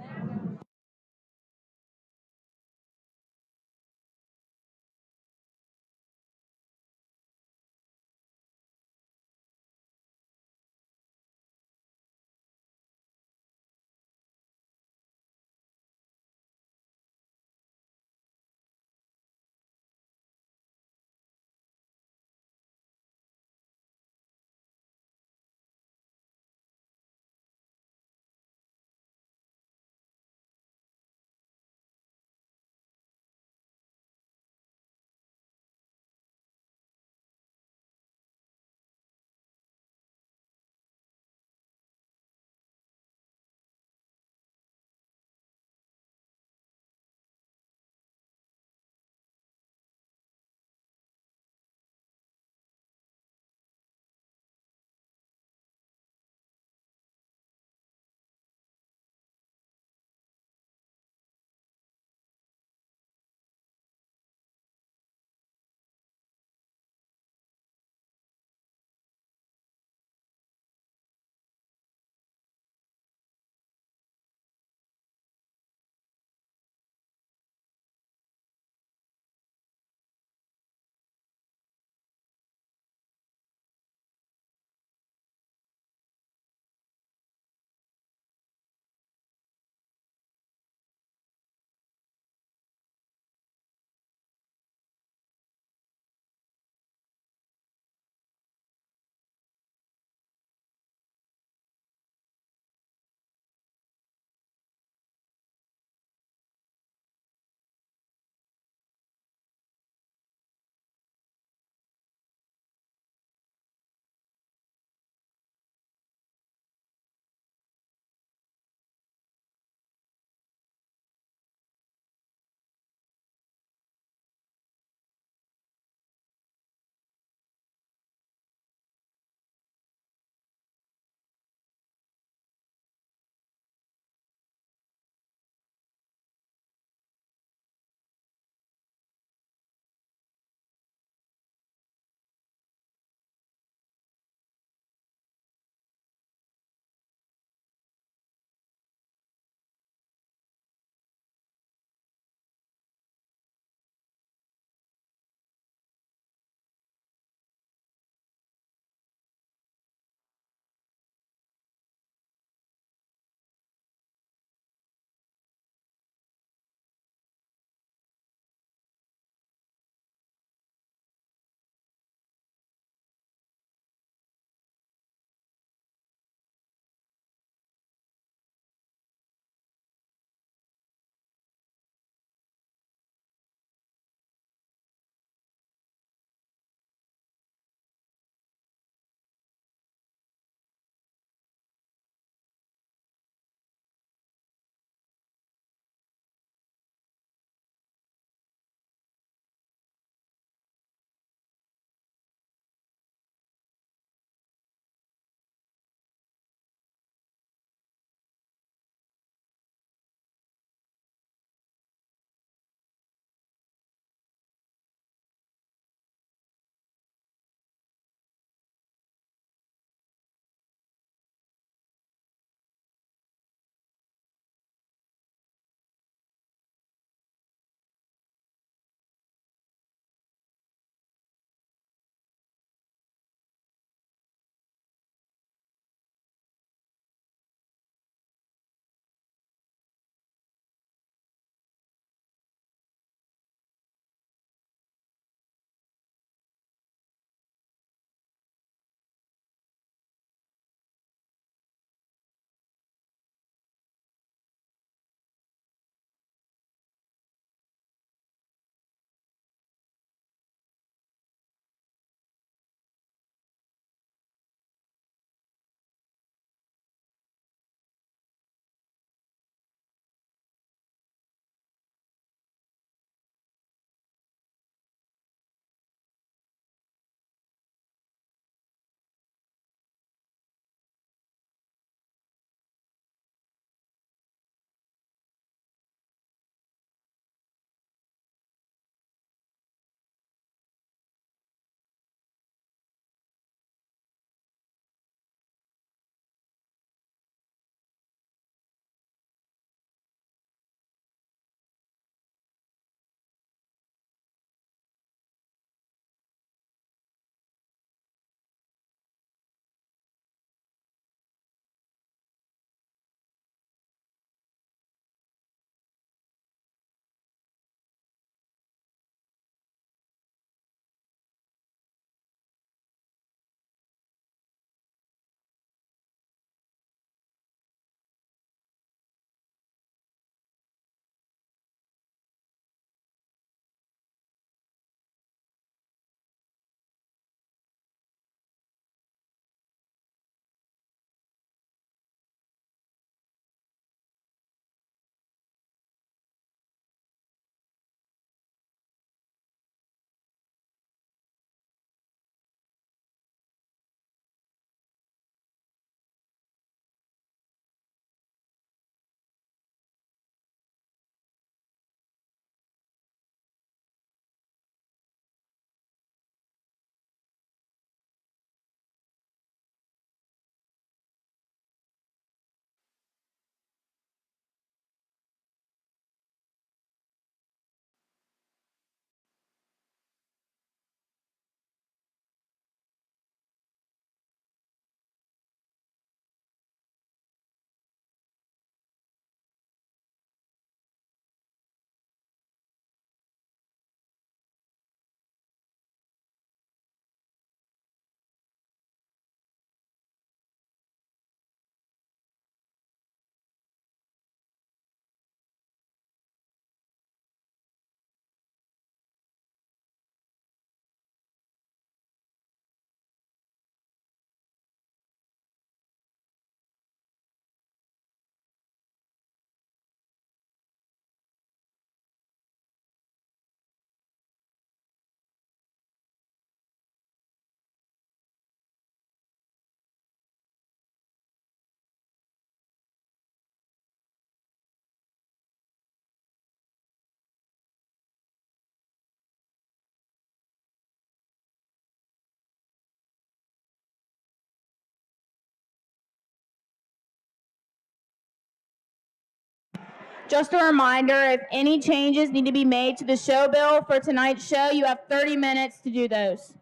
Just a reminder, if any changes need to be made to the show bill for tonight's show, you have 30 minutes to do those.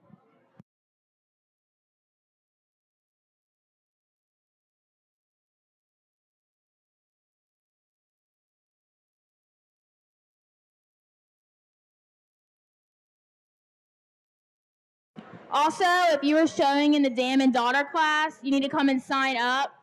Also, if you are showing in the Dam and Daughter class, you need to come and sign up.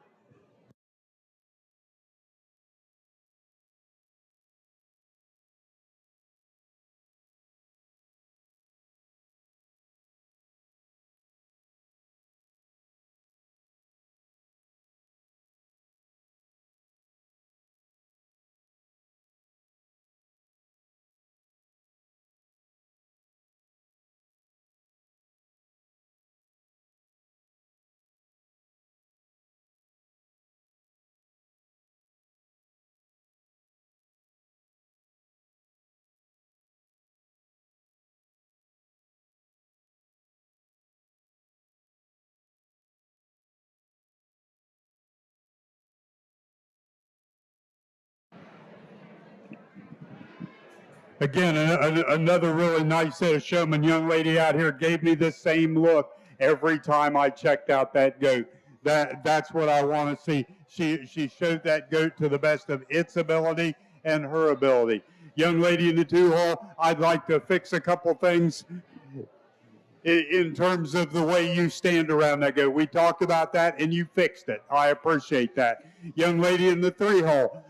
Again, another really nice set of showman. Young lady out here gave me the same look every time I checked out that goat. That's what I want to see. She showed that goat to the best of its ability and her ability. Young lady in the 2-hole, I'd like to fix a couple things in terms of the way you stand around that goat. We talked about that and you fixed it. I appreciate that. Young lady in the 3-hole,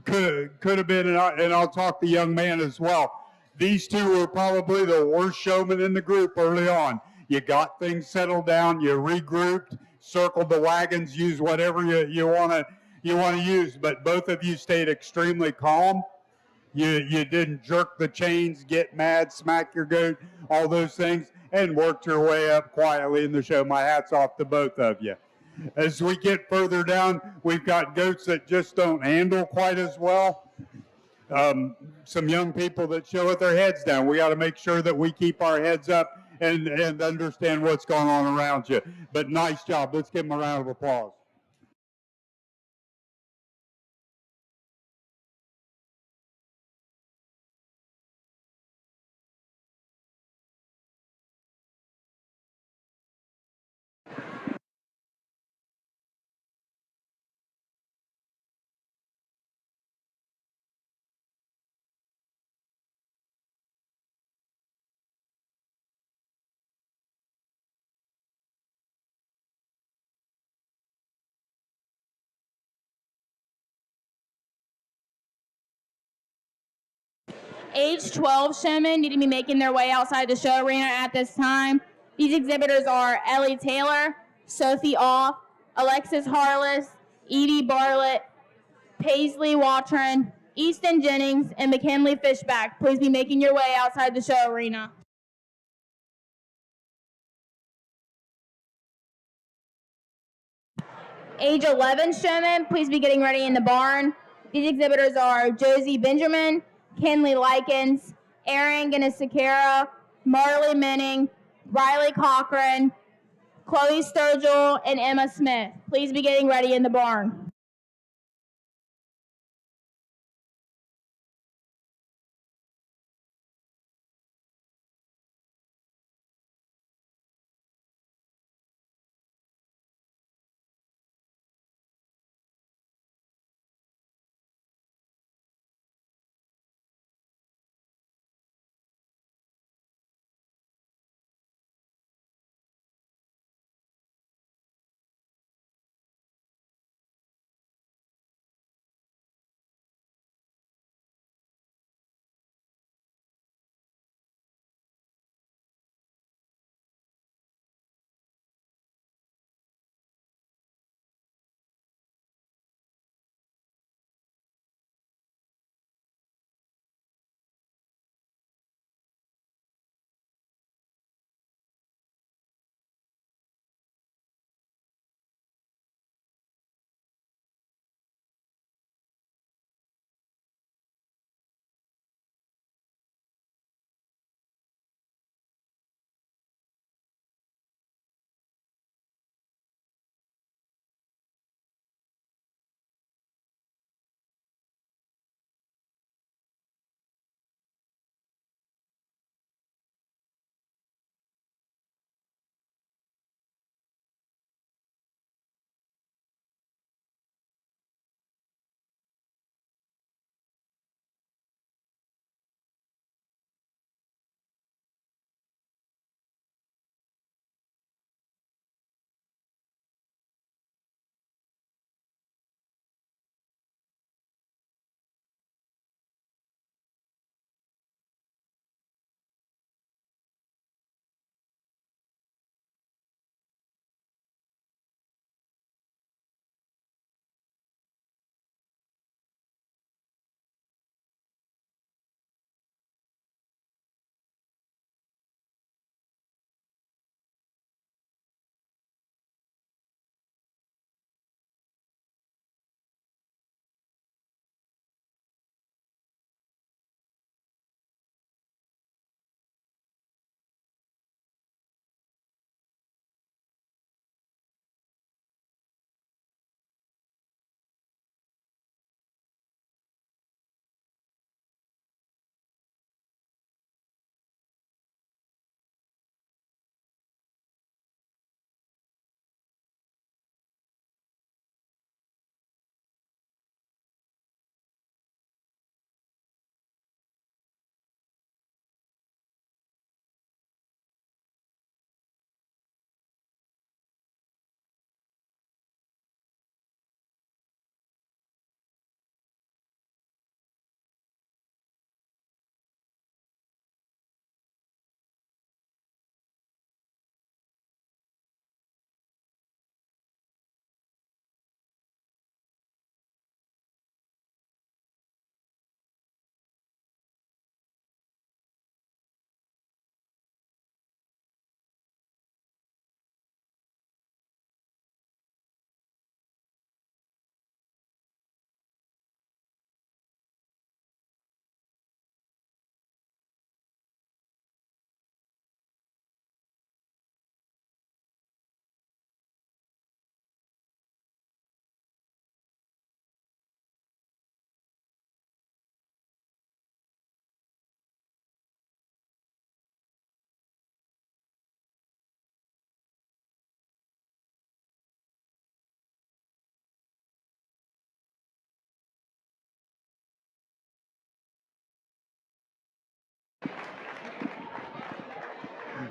could have been, and I'll talk to the young man as well. These two were probably the worst showmen in the group early on. You got things settled down, you regrouped, circled the wagons, used whatever you want to use, but both of you stayed extremely calm. You didn't jerk the chains, get mad, smack your goat, all those things, and worked your way up quietly in the show. My hat's off to both of you. As we get further down, we've got goats that just don't handle quite as well. Some young people that show with their heads down. We got to make sure that we keep our heads up and understand what's going on around you. But nice job. Let's give them a round of applause. Age 12 showmen need to be making their way outside the show arena at this time. These exhibitors are Ellie Taylor, Sophie Off, Alexis Harless, Edie Bartlett, Paisley Watron, Easton Jennings, and McKinley Fishback. Please be making your way outside the show arena. Age 11 showmen, please be getting ready in the barn. These exhibitors are Josie Benjamin, Kenley Likens, Erin Gannisakara, Marley Minning, Riley Cochran, Chloe Sturgill, and Emma Smith. Please be getting ready in the barn.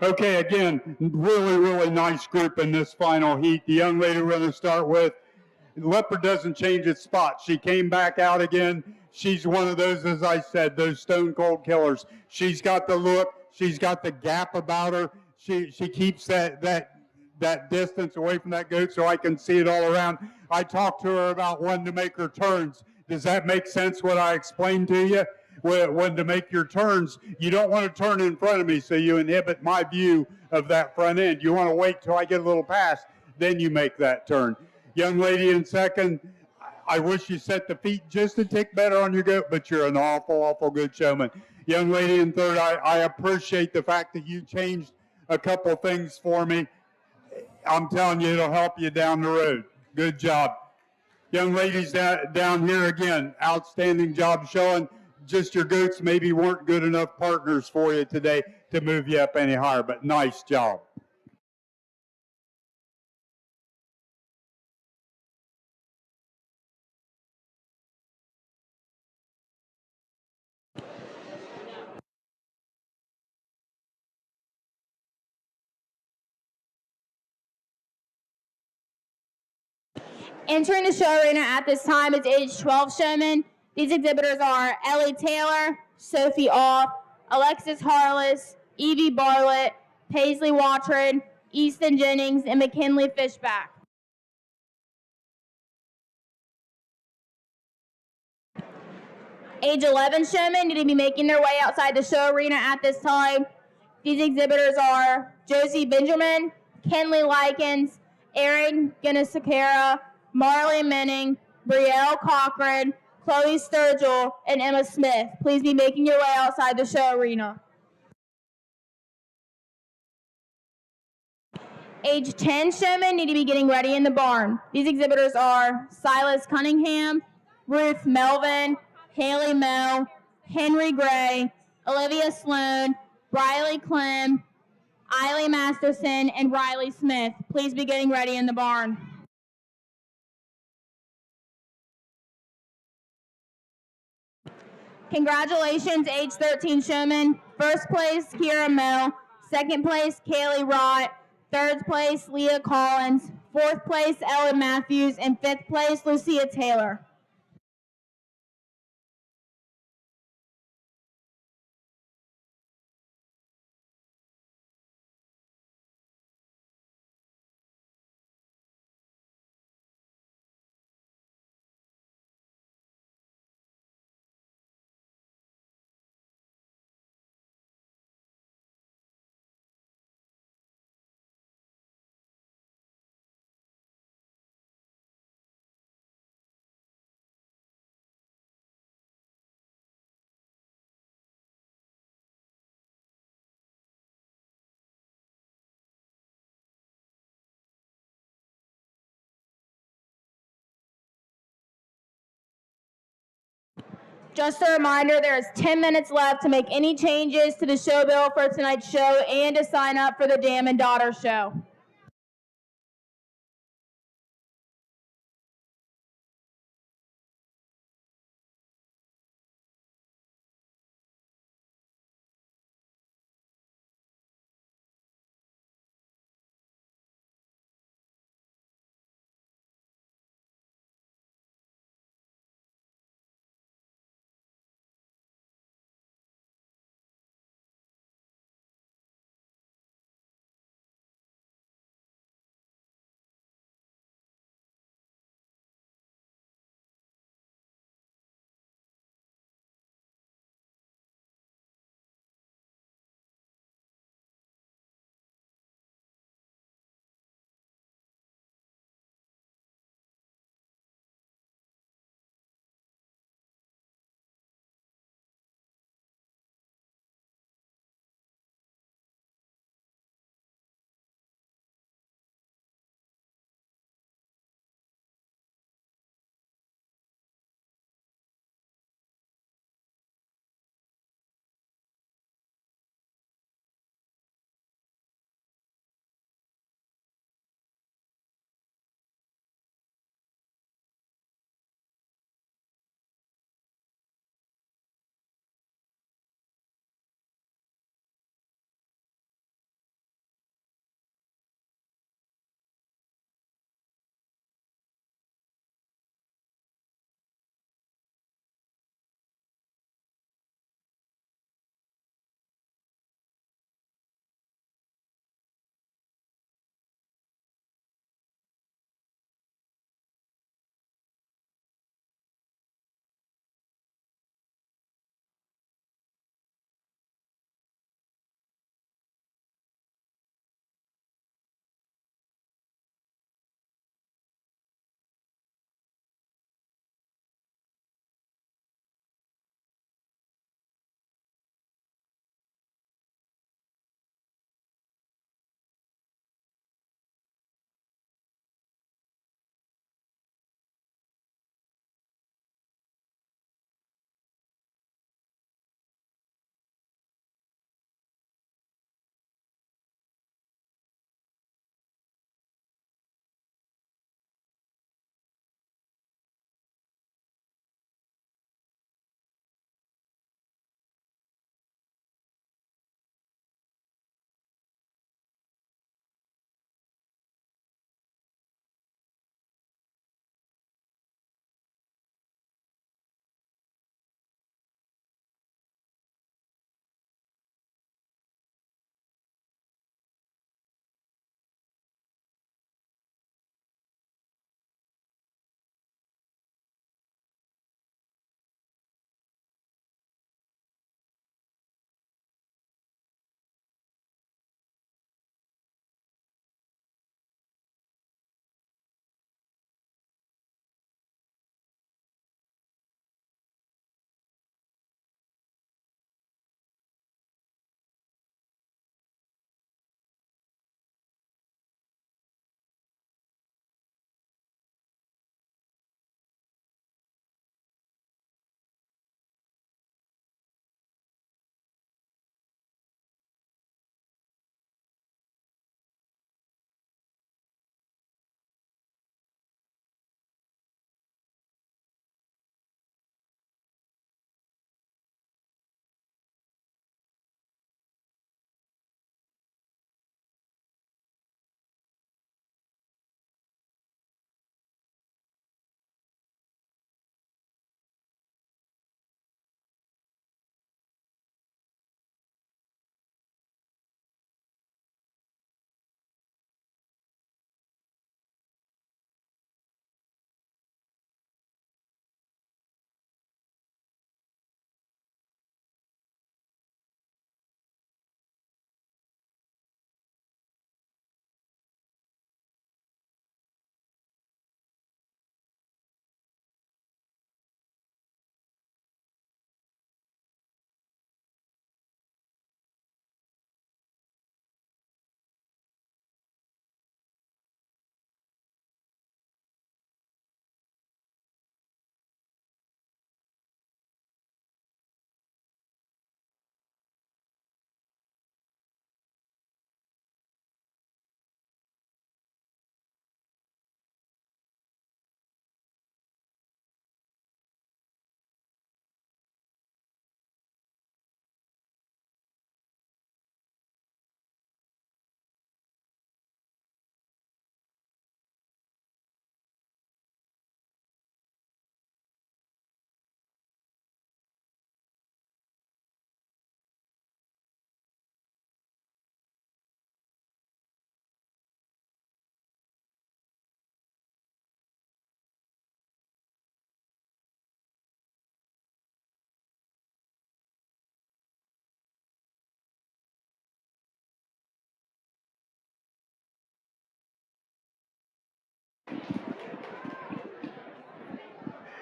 Okay, again, really, really nice group in this final heat. The young lady we're going to start with, Leopard doesn't change its spot. She came back out again. She's one of those, as I said, those stone cold killers. She's got the look. She's got the gap about her. She keeps that distance away from that goat so I can see it all around. I talked to her about when to make her turns. Does that make sense what I explained to you? When to make your turns, you don't want to turn in front of me so you inhibit my view of that front end. You want to wait till I get a little past, then you make that turn. Young lady in second, I wish you set the feet just a tick better on your goat, but you're an awful, awful good showman. Young lady in third, I appreciate the fact that you changed a couple things for me. I'm telling you, it'll help you down the road. Good job. Young ladies down here again, outstanding job showing. Just your goats maybe weren't good enough partners for you today to move you up any higher, but nice job. Entering the show arena at this time is age 12 showmen. These exhibitors are Ellie Taylor, Sophie Off, Alexis Harless, Evie Bartlett, Paisley Watred, Easton Jennings, and McKinley Fishback. Age 11 showmen need to be making their way outside the show arena at this time. These exhibitors are Josie Benjamin, Kenley Likens, Erin Guinness-Sakara, Marley Menning, Brielle Cochran, Chloe Sturgill, and Emma Smith. Please be making your way outside the show arena. Age 10 showmen need to be getting ready in the barn. These exhibitors are Silas Cunningham, Ruth Melvin, Haley Moe, Henry Gray, Olivia Sloan, Briley Clem, Eiley Masterson, and Riley Smith. Please be getting ready in the barn. Congratulations, age 13 showmen. First place, Kira Moe. Second place, Kaylee Rott. Third place, Leah Collins. Fourth place, Ellen Matthews. And fifth place, Lucia Taylor. Just a reminder, there is 10 minutes left to make any changes to the show bill for tonight's show and to sign up for the Dam and Daughter show.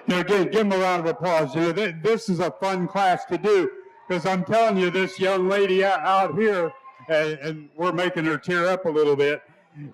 Again, give them a round of applause. This is a fun class to do because I'm telling you, this young lady out here, and we're making her tear up a little bit.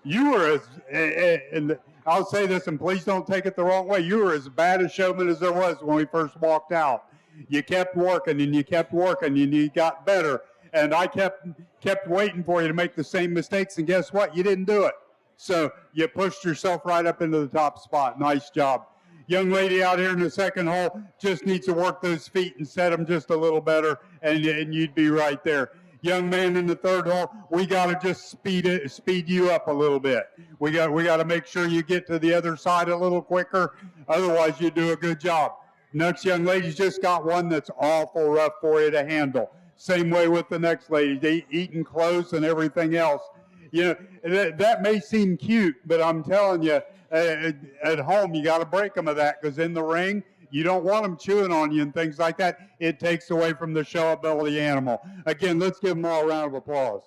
You were and I'll say this, and please don't take it the wrong way. You were as bad a showman as there was when we first walked out. You kept working and you kept working and you got better. And I kept waiting for you to make the same mistakes, and guess what? You didn't do it. So you pushed yourself right up into the top spot. Nice job. Young lady out here in the second hole just needs to work those feet and set them just a little better, and you'd be right there. Young man in the third hole, we got to just speed you up a little bit. We got to make sure you get to the other side a little quicker. Otherwise, you do a good job. Next young lady's just got one that's awful rough for you to handle. Same way with the next lady. They eating close and everything else. You know, that may seem cute, but I'm telling you, at home, you got to break them of that, because in the ring, you don't want them chewing on you and things like that. It takes away from the showability animal. Again, let's give them all a round of applause.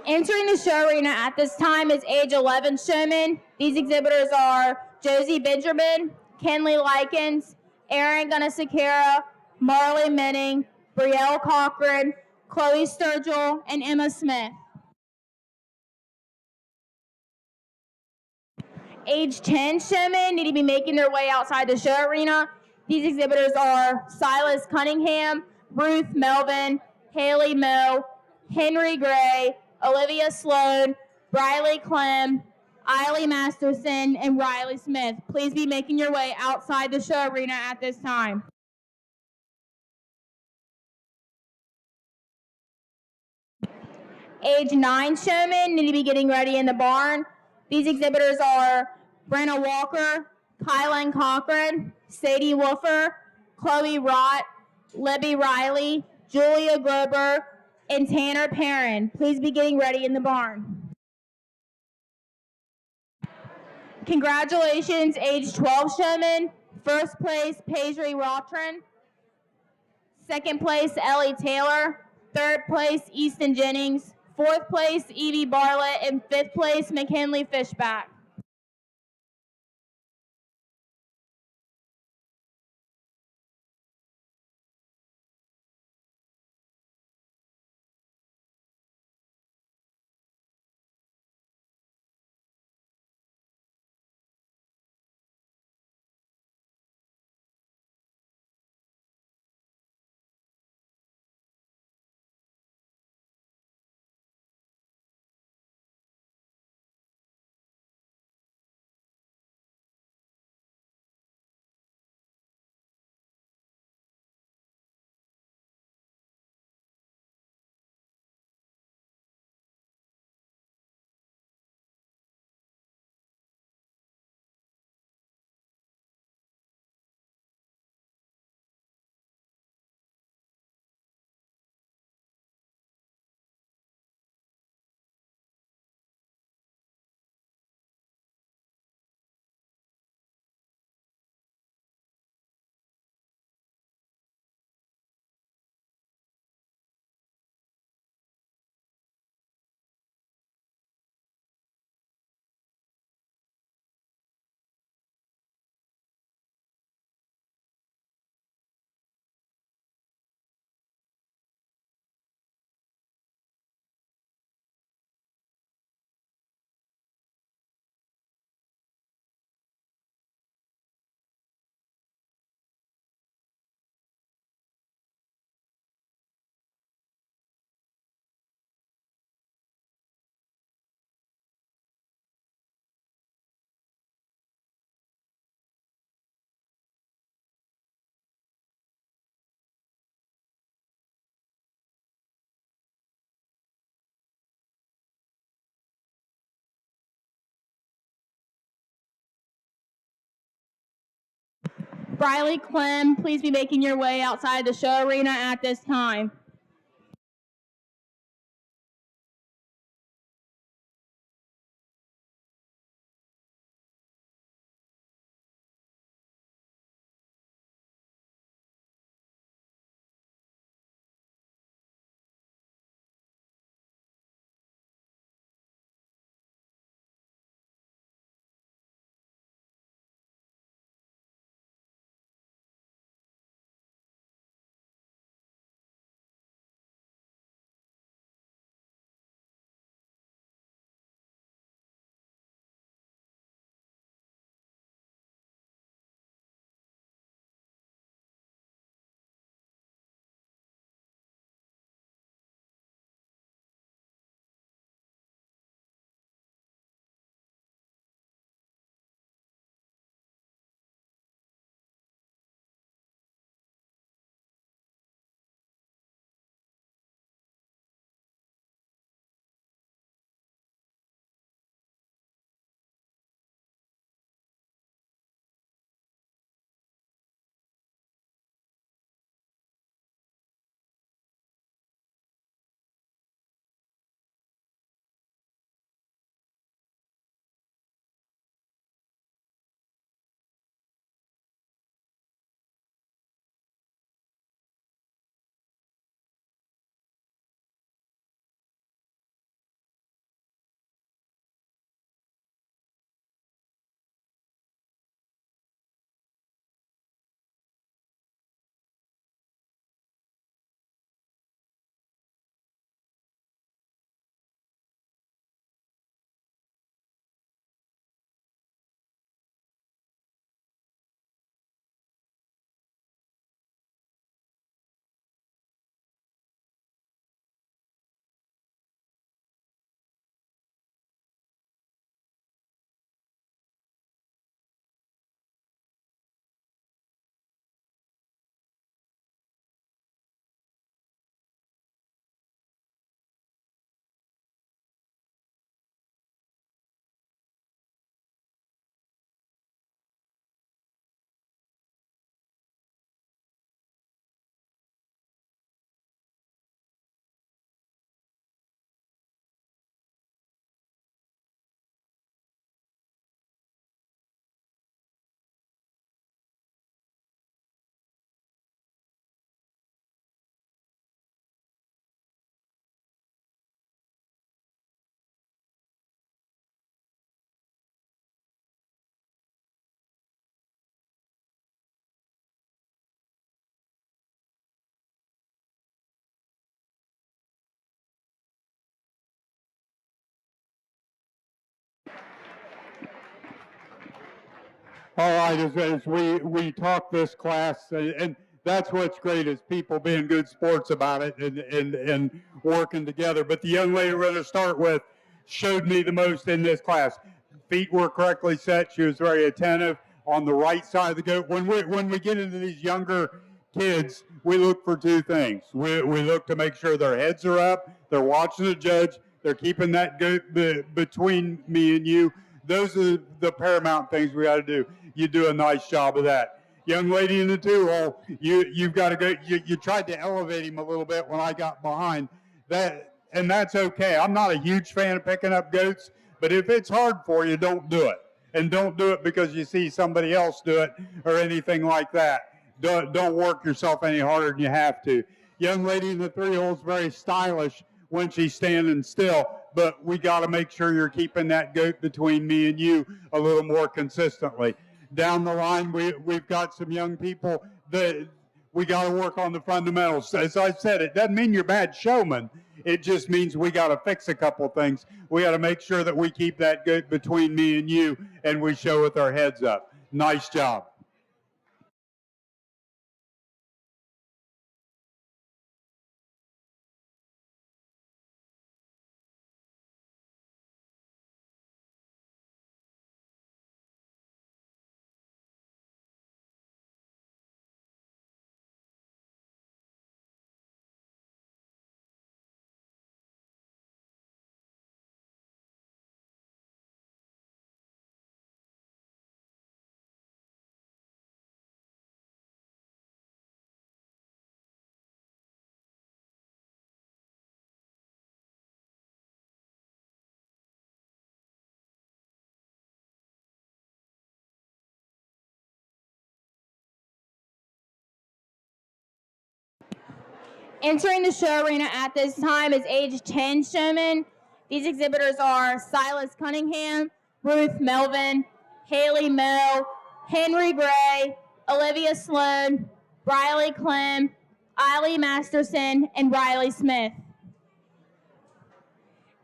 Entering the show arena at this time is age 11 showmen. These exhibitors are Josie Benjamin, Kenley Likens, Aaron Gunnasekara, Marley Menning, Brielle Cochran, Chloe Sturgill, and Emma Smith. Age 10 showmen need to be making their way outside the show arena. These exhibitors are Silas Cunningham, Ruth Melvin, Haley Moe, Henry Gray, Olivia Sloan, Briley Clem, Eiley Masterson, and Riley Smith. Please be making your way outside the show arena at this time. Age 9 showmen need to be getting ready in the barn. These exhibitors are Brenna Walker, Kylan Cochran, Sadie Woofer, Chloe Rott, Libby Riley, Julia Grober, and Tanner Perrin. Please be getting ready in the barn. Congratulations, age 12 showmen. First place, Paisley Rotran. Second place, Ellie Taylor. Third place, Easton Jennings. Fourth place, Evie Bartlett. And fifth place, McKinley Fishback. Briley Clem, please be making your way outside the show arena at this time. All right, as we talk this class, and that's what's great is people being good sports about it and working together. But the young lady we're going to start with showed me the most in this class. Feet were correctly set. She was very attentive on the right side of the goat. When we get into these younger kids, we look for two things. We look to make sure their heads are up, they're watching the judge, they're keeping that goat between me and you. Those are the paramount things we got to do. You do a nice job of that. Young lady in the 2-hole, you've got to go. You tried to elevate him a little bit when I got behind that, and that's okay. I'm not a huge fan of picking up goats, but if it's hard for you, don't do it. And don't do it because you see somebody else do it or anything like that. Don't work yourself any harder than you have to. Young lady in the 3-hole is very stylish when she's standing still, but we got to make sure you're keeping that goat between me and you a little more consistently. Down the line, we've got some young people that we got to work on the fundamentals. As I said, it doesn't mean you're a bad showman. It just means we got to fix a couple things. We got to make sure that we keep that goat between me and you, and we show with our heads up. Nice job. Entering the show arena at this time is age 10 showmen. These exhibitors are Silas Cunningham, Ruth Melvin, Haley Moe, Henry Gray, Olivia Sloan, Riley Clem, Eiley Masterson, and Riley Smith.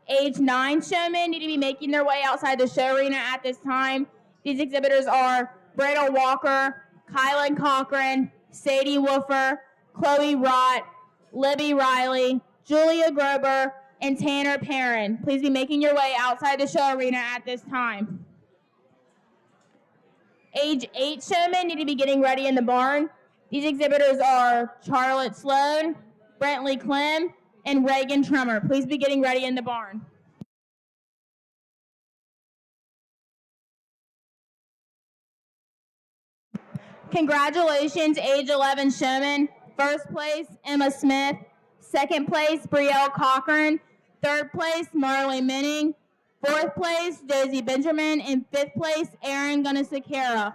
Age 9 showmen need to be making their way outside the show arena at this time. These exhibitors are Bradle Walker, Kylan Cochran, Sadie Woofer, Chloe Rott, Libby Riley, Julia Grober, and Tanner Perrin. Please be making your way outside the show arena at this time. Age 8 showmen need to be getting ready in the barn. These exhibitors are Charlotte Sloan, Brentley Clem, and Reagan Trummer. Please be getting ready in the barn. Congratulations, age 11 showmen. First place, Emma Smith. Second place, Brielle Cochran. Third place, Marley Minning. Fourth place, Daisy Benjamin. And fifth place, Erin Gunasekera.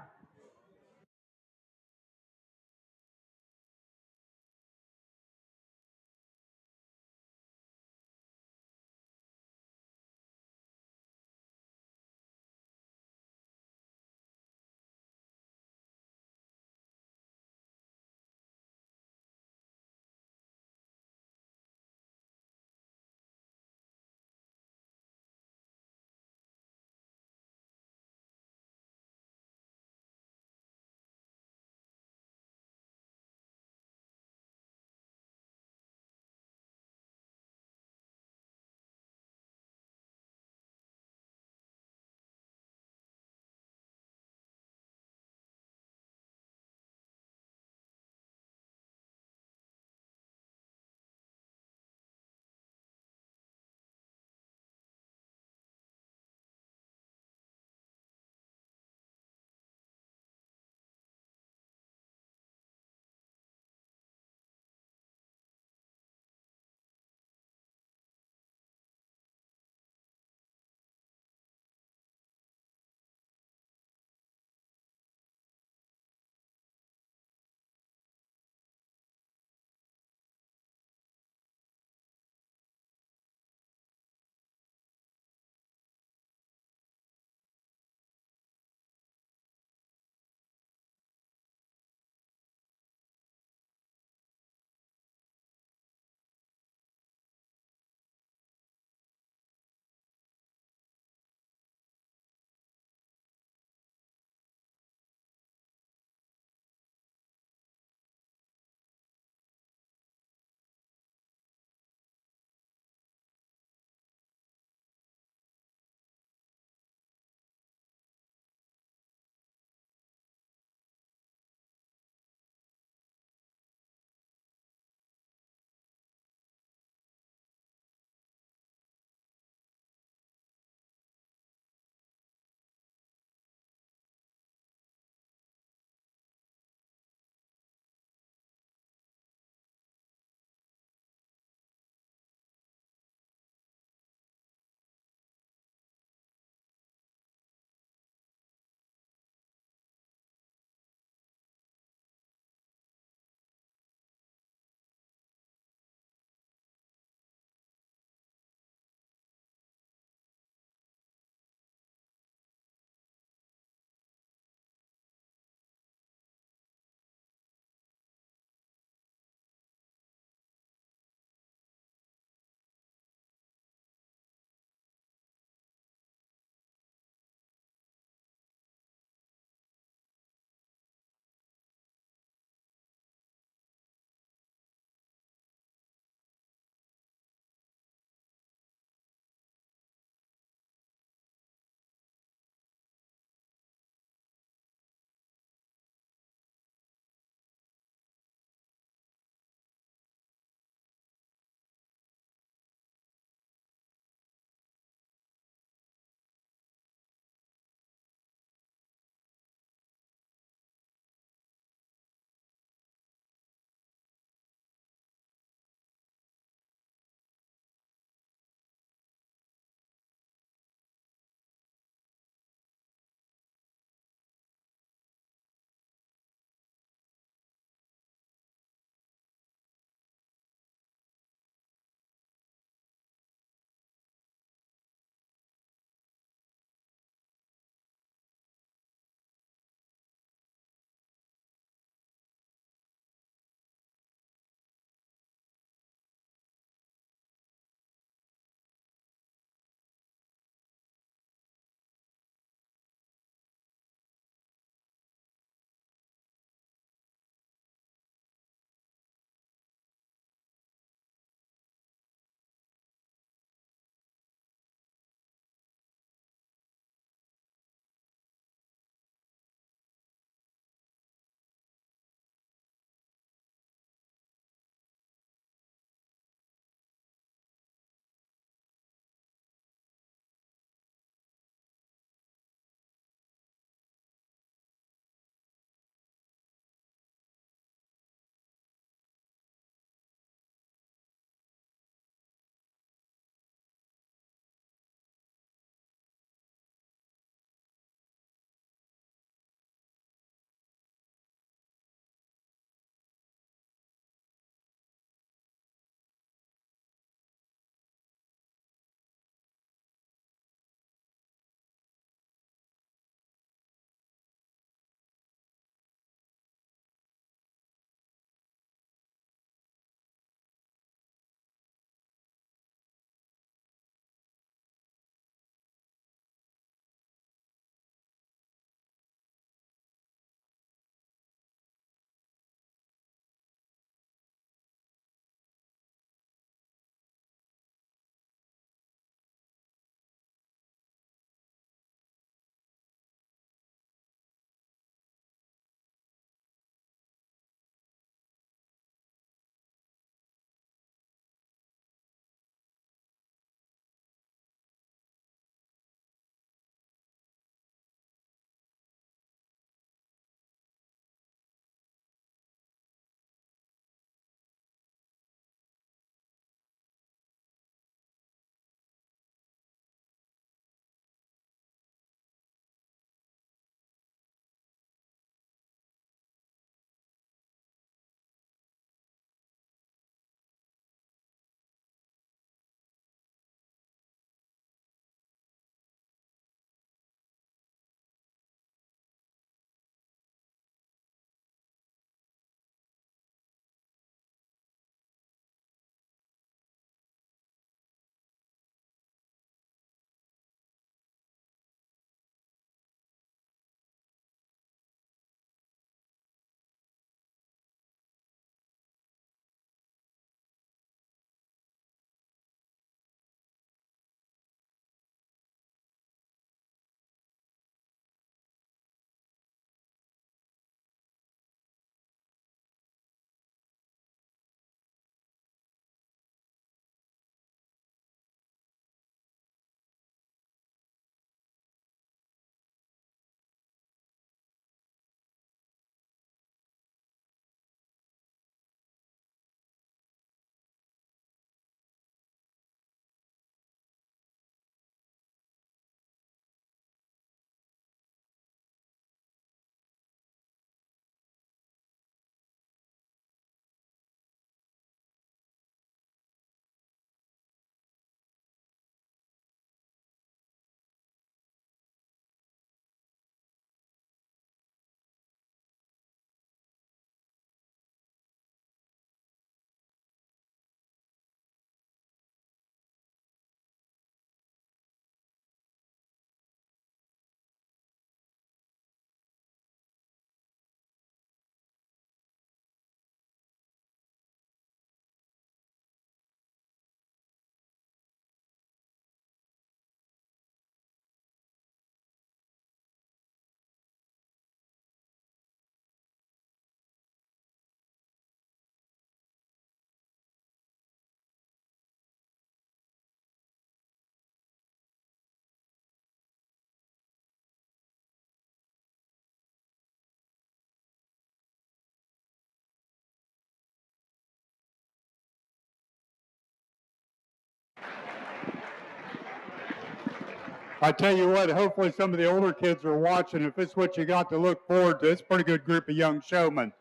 I tell you what, hopefully some of the older kids are watching. If it's what you got to look forward to, it's a pretty good group of young showmen.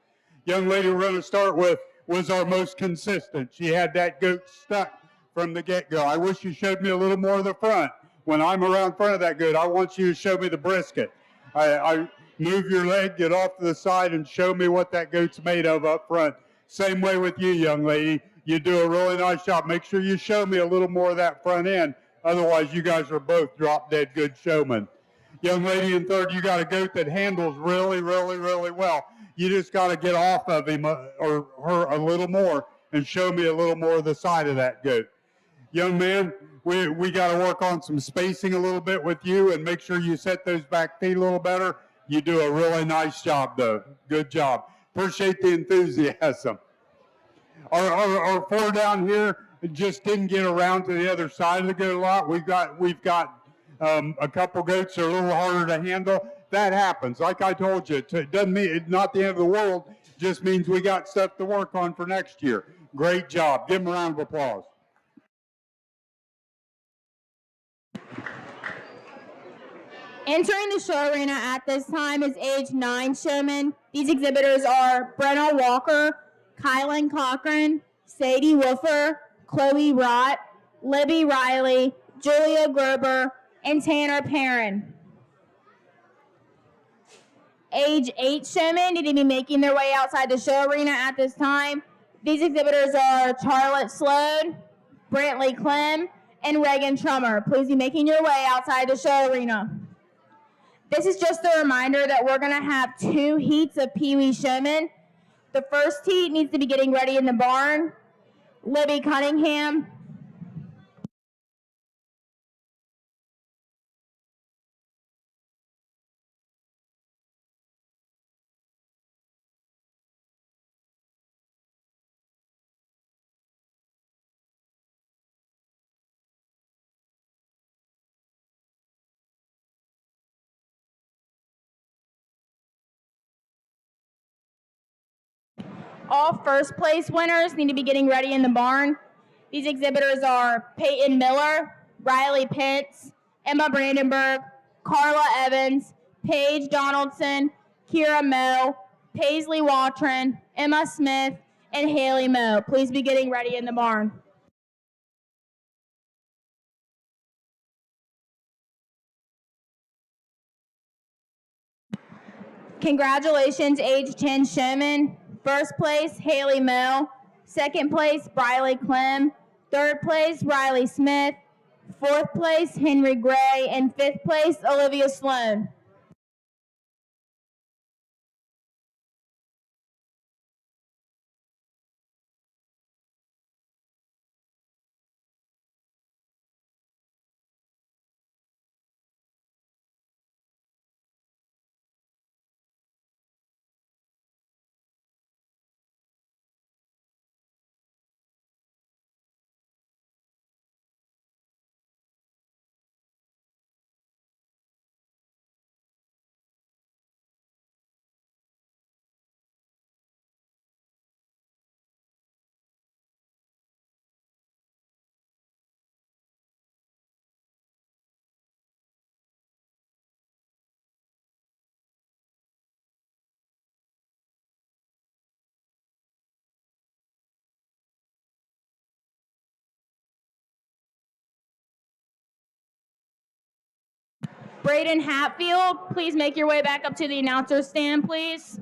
Young lady we're going to start with was our most consistent. She had that goat stuck from the get-go. I wish you showed me a little more of the front. When I'm around front of that goat, I want you to show me the brisket. I move your leg, get off to the side, and show me what that goat's made of up front. Same way with you, young lady. You do a really nice job. Make sure you show me a little more of that front end. Otherwise, you guys are both drop-dead good showmen. Young lady in third, you got a goat that handles really, really, really well. You just got to get off of him or her a little more and show me a little more of the side of that goat. Young man, we got to work on some spacing a little bit with you and make sure you set those back feet a little better. You do a really nice job, though. Good job. Appreciate the enthusiasm. Our four down here just didn't get around to the other side of the goat a lot. We've got a couple goats that are a little harder to handle. That happens. Like I told you, it doesn't mean it's not the end of the world. It just means we got stuff to work on for next year. Great job. Give them a round of applause. Entering the show arena at this time is age 9 showmen. These exhibitors are Brenna Walker, Kylan Cochran, Sadie Woofer, Chloe Rott, Libby Riley, Julia Gerber, and Tanner Perrin. Age 8 showmen need to be making their way outside the show arena at this time. These exhibitors are Charlotte Sloan, Brantley Clem, and Reagan Trummer. Please be making your way outside the show arena. This is just a reminder that we're going to have 2 heats of Pee Wee showmen. The first heat needs to be getting ready in the barn. Libby Cunningham, all first place winners need to be getting ready in the barn. These exhibitors are Peyton Miller, Riley Pence, Emma Brandenburg, Carla Evans, Paige Donaldson, Kira Moe, Paisley Watron, Emma Smith, and Haley Moe. Please be getting ready in the barn. Congratulations, age 10 showmen. First place, Haley Moe. Second place, Briley Clem. Third place, Riley Smith. Fourth place, Henry Gray. And fifth place, Olivia Sloan. Braden Hatfield, please make your way back up to the announcer stand, please.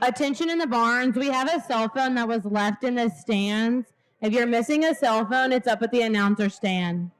Attention in the barns, we have a cell phone that was left in the stands. If you're missing a cell phone, it's up at the announcer stand.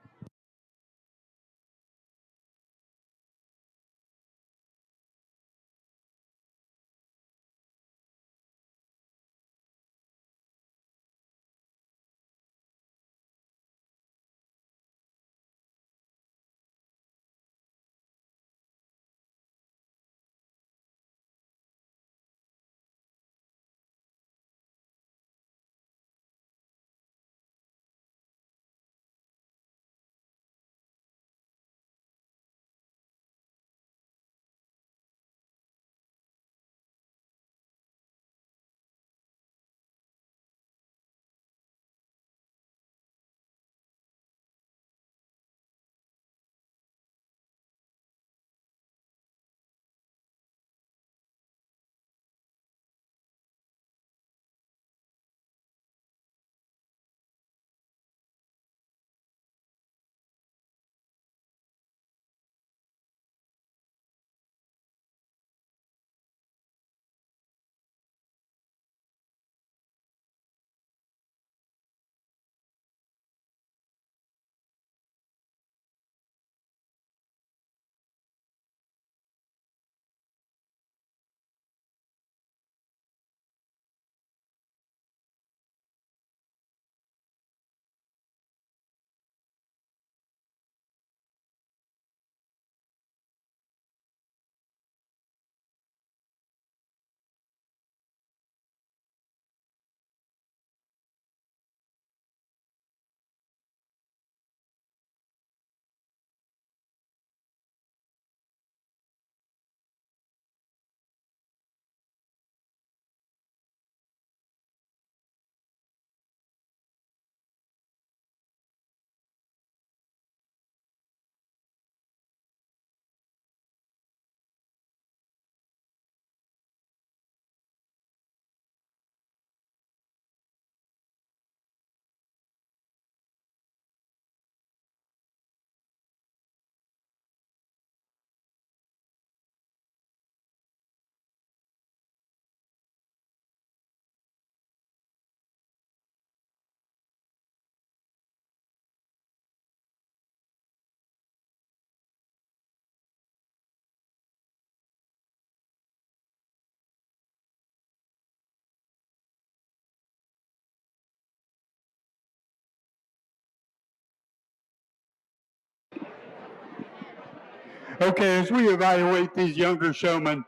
Okay, as we evaluate these younger showmen,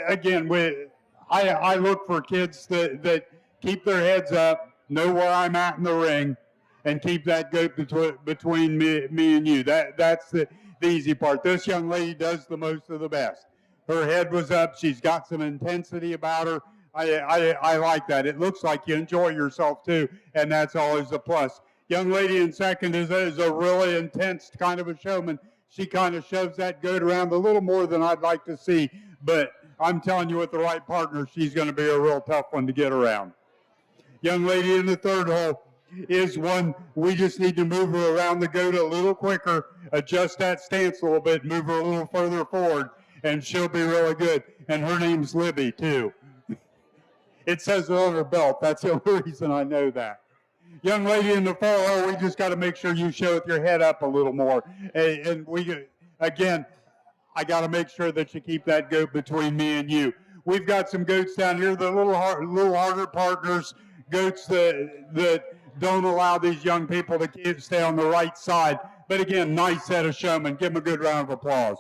again, I look for kids that keep their heads up, know where I'm at in the ring, and keep that goat between me and you. That's the easy part. This young lady does the most of the best. Her head was up. She's got some intensity about her. I like that. It looks like you enjoy yourself too, and that's always a plus. Young lady in second is a really intense kind of a showman. She kind of shoves that goat around a little more than I'd like to see, but I'm telling you, with the right partner, she's going to be a real tough one to get around. Young lady in the third hole is one we just need to move her around the goat a little quicker, adjust that stance a little bit, move her a little further forward, and she'll be really good. And her name's Libby, too. It says it on her belt. That's the only reason I know that. Young lady in the four hole, we just got to make sure you show with your head up a little more. And again, I got to make sure that you keep that goat between me and you. We've got some goats down here, the little harder partners, goats that don't allow these young people to stay on the right side. But again, nice set of showmen. Give them a good round of applause.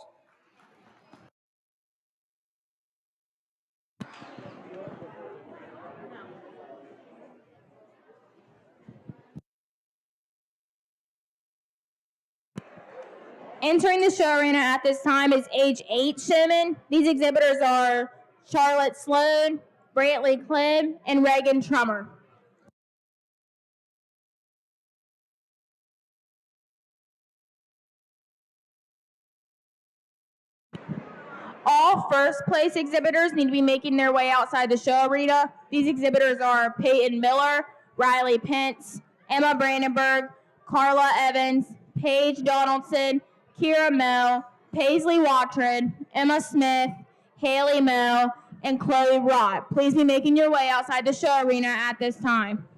Entering the show arena at this time is age 8 showmen. These exhibitors are Charlotte Sloan, Brantley Clem, and Reagan Trummer. All first place exhibitors need to be making their way outside the show arena. These exhibitors are Peyton Miller, Riley Pence, Emma Brandenburg, Carla Evans, Paige Donaldson, Kira Mell, Paisley Watron, Emma Smith, Haley Mell, and Chloe Rott. Please be making your way outside the show arena at this time.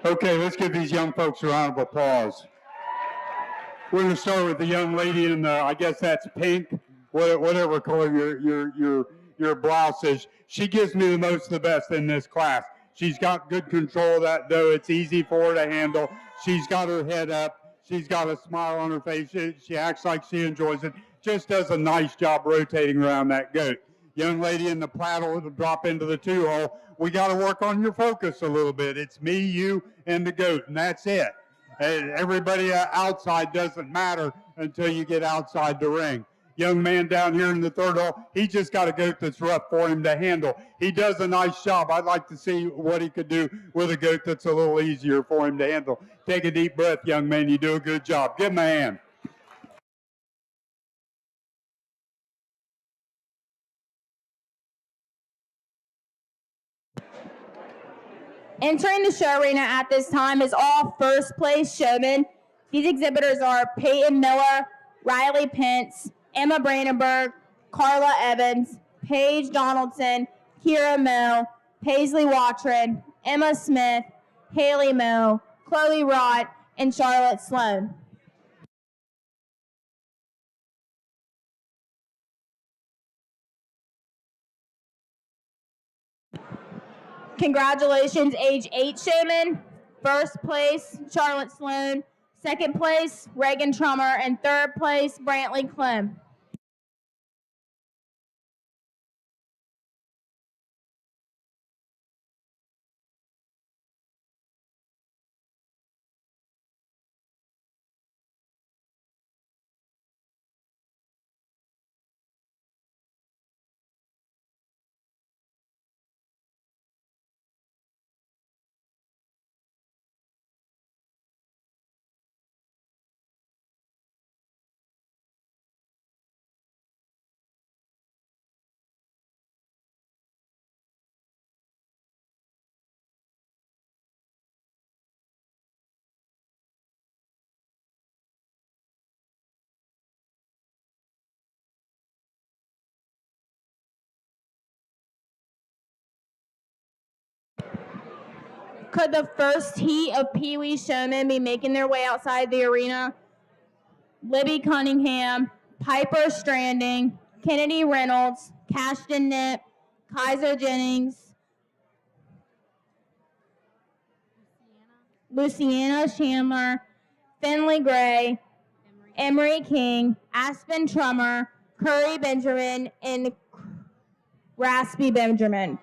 Okay, let's give these young folks a round of applause. We're going to start with the young lady in the, I guess that's pink, whatever color your blouse is. She gives me the most of the best in this class. She's got good control of that dough. It's easy for her to handle. She's got her head up. She's got a smile on her face. She acts like she enjoys it. Just does a nice job rotating around that goat. Young lady in the platter will drop into the 2-hole. We got to work on your focus a little bit. It's me, you, and the goat, and that's it. And everybody outside doesn't matter until you get outside the ring. Young man down here in the 3rd hole, he just got a goat that's rough for him to handle. He does a nice job. I'd like to see what he could do with a goat that's a little easier for him to handle. Take a deep breath, young man. You do a good job. Give him a hand. Entering the show arena at this time is all first place showmen. These exhibitors are Peyton Miller, Riley Pence, Emma Brandenburg, Carla Evans, Paige Donaldson, Kira Moe, Paisley Watron, Emma Smith, Haley Moe, Chloe Rott, and Charlotte Sloan. Congratulations, age 8 showman. First place, Charlotte Sloan. Second place, Reagan Trummer. And third place, Brantley Clem. Could the first heat of Pee Wee showmen be making their way outside the arena? Libby Cunningham, Piper Stranding, Kennedy Reynolds, Cashton Nip, Kaiser Jennings, Luciana Chandler, Finley Gray, Emery King, Aspen Trummer, Curry Benjamin, and Raspy Benjamin.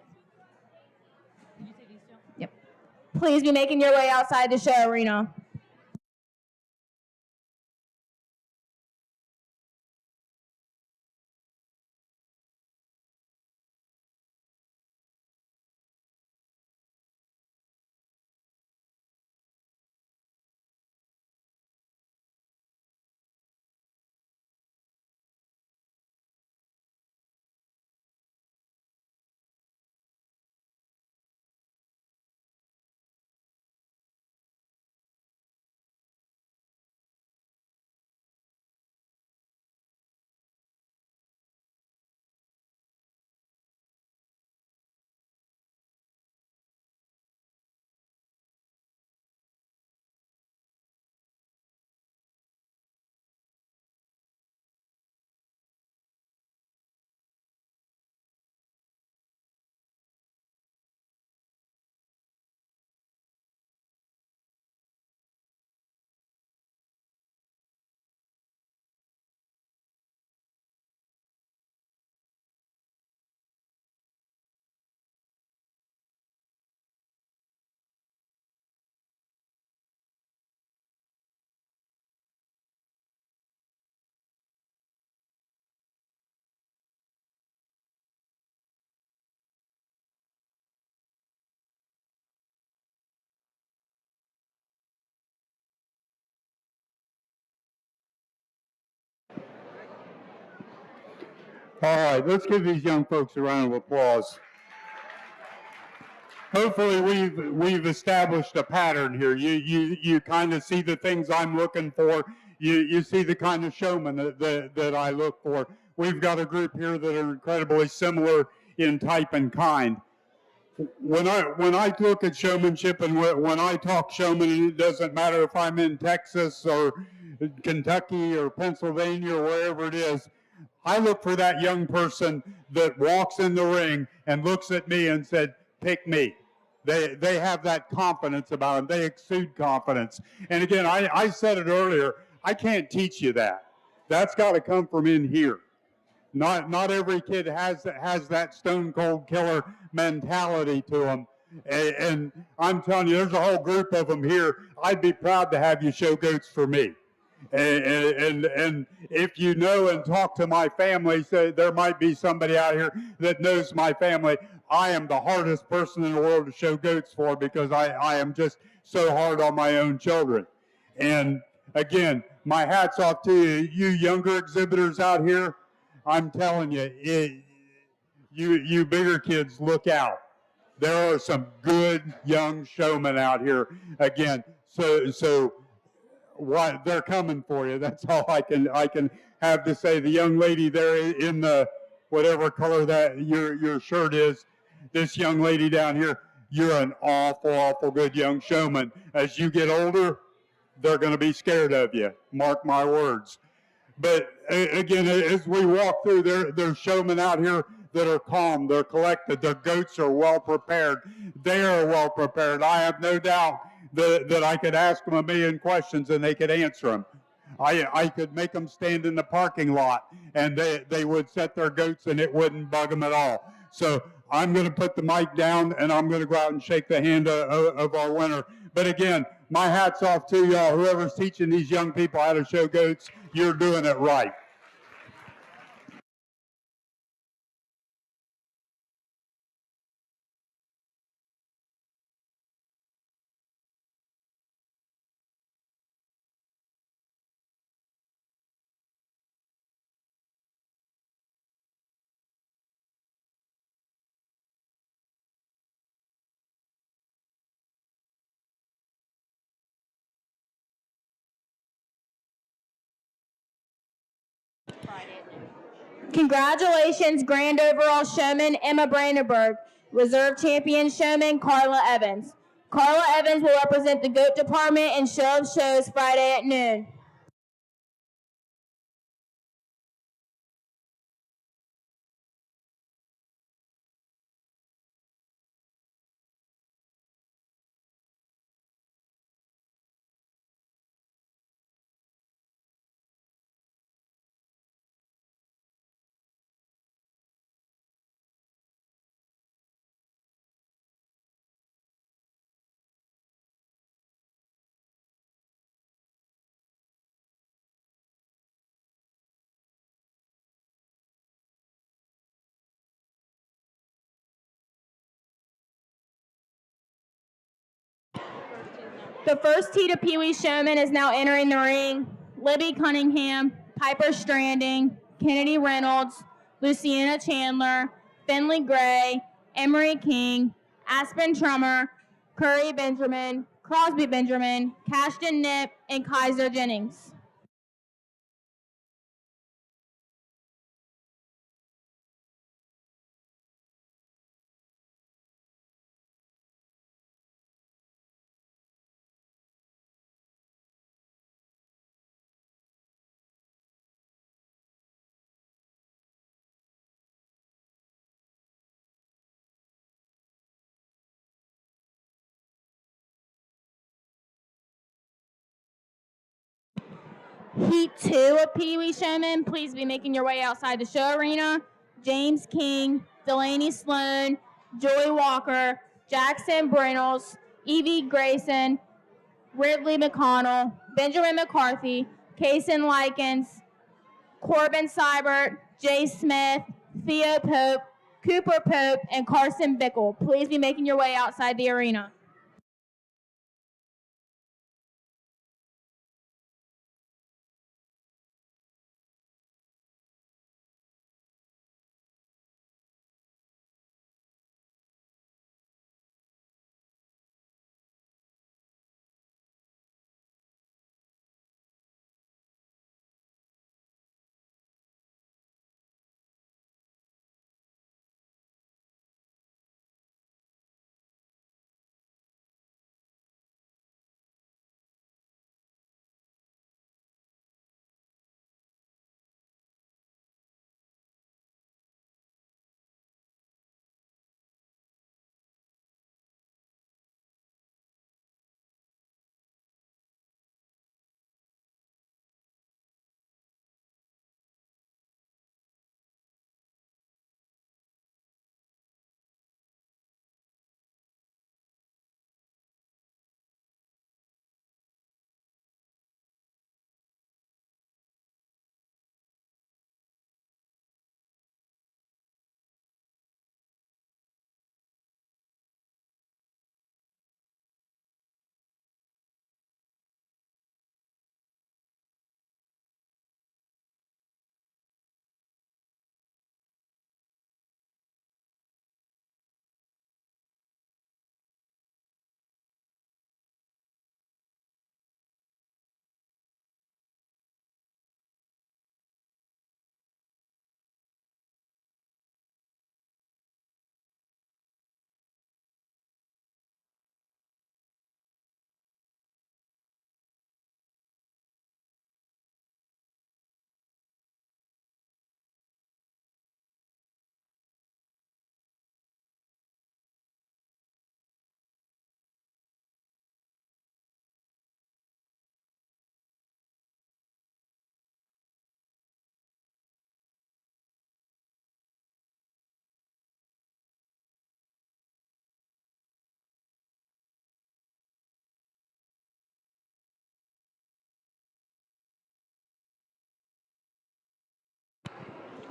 Yep. Please be making your way outside the show arena. All right, let's give these young folks a round of applause. Hopefully we've established a pattern here. You kind of see the things I'm looking for. You see the kind of showman that I look for. We've got a group here that are incredibly similar in type and kind. when I look at showmanship and when I talk showman, and it doesn't matter if I'm in Texas or Kentucky or Pennsylvania or wherever it is, I look for that young person that walks in the ring and looks at me and said, "Pick me." They have that confidence about them. They exude confidence. And again, I said it earlier. I can't teach you that. That's got to come from in here. Not every kid has that stone cold killer mentality to them. And I'm telling you, there's a whole group of them here. I'd be proud to have you show goats for me. And if you know and talk to my family, so there might be somebody out here that knows my family. I am the hardest person in the world to show goats for because I am just so hard on my own children. And again, my hat's off to you, you younger exhibitors out here. I'm telling you, you bigger kids, look out. There are some good young showmen out here. Again, so what they're coming for you. That's all I can have to say. The young lady there in the whatever color that your shirt is, this young lady down here, you're an awful good young showman. As you get older, they're going to be scared of you. Mark my words. But again, as we walk through, there's showmen out here that are calm, they're collected, their goats are well prepared. They are well prepared. I have no doubt that I could ask them a million questions and they could answer them. I could make them stand in the parking lot and they would set their goats and it wouldn't bug them at all. So I'm going to put the mic down and I'm going to go out and shake the hand of our winner. But again, my hat's off to y'all. Whoever's teaching these young people how to show goats, you're doing it right. Congratulations, Grand Overall Showman Emma Brandenburg. Reserve Champion Showman Carla Evans. Carla Evans will represent the goat department in Show of Shows Friday at noon. The first heat of Pee Wee Showman is now entering the ring. Libby Cunningham, Piper Stranding, Kennedy Reynolds, Luciana Chandler, Finley Gray, Emery King, Aspen Trummer, Curry Benjamin, Crosby Benjamin, Cashton Nip, and Kaiser Jennings. Heat 2 of Pee Wee Showman, please be making your way outside the show arena. James King, Delaney Sloan, Joey Walker, Jackson Brinnells, Evie Grayson, Ridley McConnell, Benjamin McCarthy, Kaysen Likens, Corbin Seibert, Jay Smith, Theo Pope, Cooper Pope, and Carson Bickle. Please be making your way outside the arena.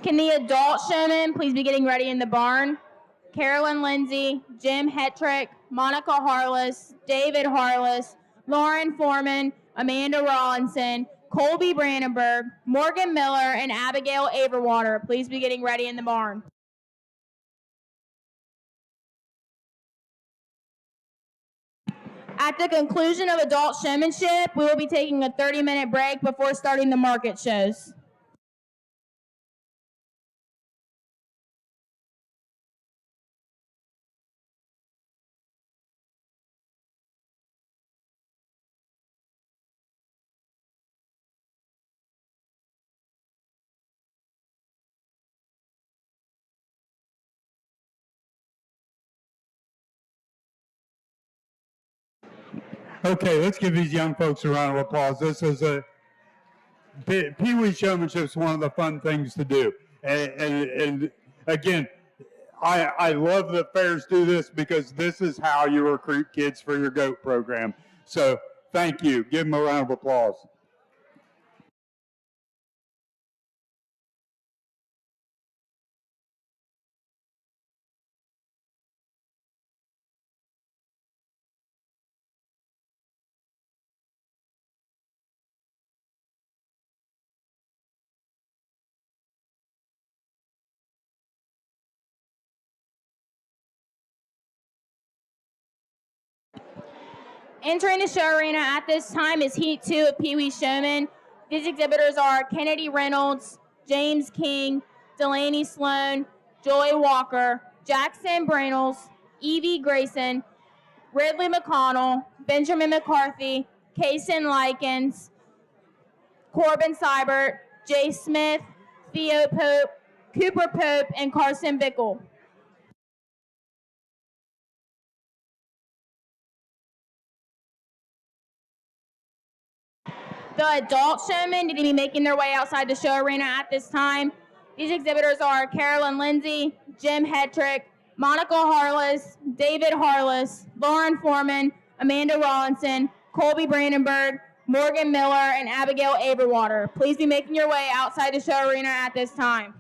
Can the adult showmen please be getting ready in the barn? Carolyn Lindsay, Jim Hetrick, Monica Harless, David Harless, Lauren Foreman, Amanda Rawlinson, Colby Brandenburg, Morgan Miller, and Abigail Averwater. Please be getting ready in the barn. At the conclusion of adult showmanship, we will be taking a 30-minute break before starting the market shows. Okay, let's give these young folks a round of applause. This is Pee Wee Showmanship is one of the fun things to do. And again, I love that fairs do this because this is how you recruit kids for your GOAT program. So thank you. Give them a round of applause. Entering the show arena at this time is Heat 2 of Pee Wee Showman. These exhibitors are Kennedy Reynolds, James King, Delaney Sloan, Joy Walker, Jackson Branels, Evie Grayson, Ridley McConnell, Benjamin McCarthy, Kaysen Likens, Corbin Seibert, Jay Smith, Theo Pope, Cooper Pope, and Carson Bickle. The adult showmen need to be making their way outside the show arena at this time. These exhibitors are Carolyn Lindsay, Jim Hetrick, Monica Harless, David Harless, Lauren Foreman, Amanda Rawlinson, Colby Brandenburg, Morgan Miller, and Abigail Averwater. Please be making your way outside the show arena at this time.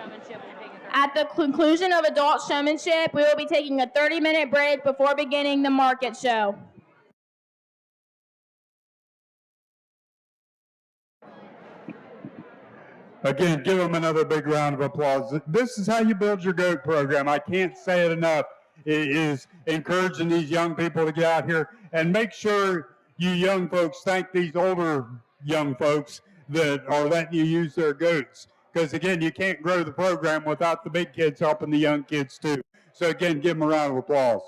showmanship. At the conclusion of adult showmanship, we will be taking a 30-minute break before beginning the market show. Again, give them another big round of applause. This is how you build your GOAT program. I can't say it enough. It is encouraging these young people to get out here and make sure you young folks thank these older young folks that are letting you use their GOATs. Because again, you can't grow the program without the big kids helping the young kids too. So again, give them a round of applause.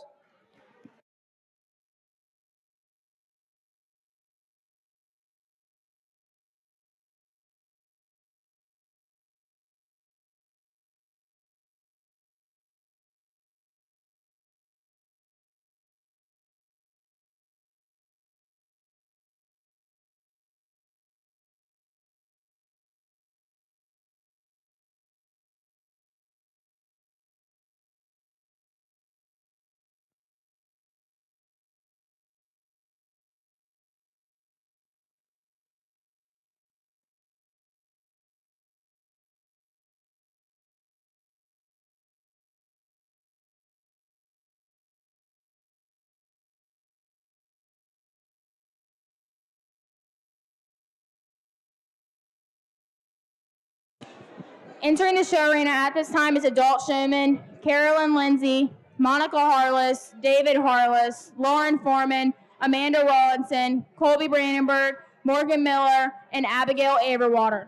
Entering the show arena at this time is adult showmen Carolyn Lindsay, Monica Harless, David Harless, Lauren Foreman, Amanda Rawlinson, Colby Brandenburg, Morgan Miller, and Abigail Averwater.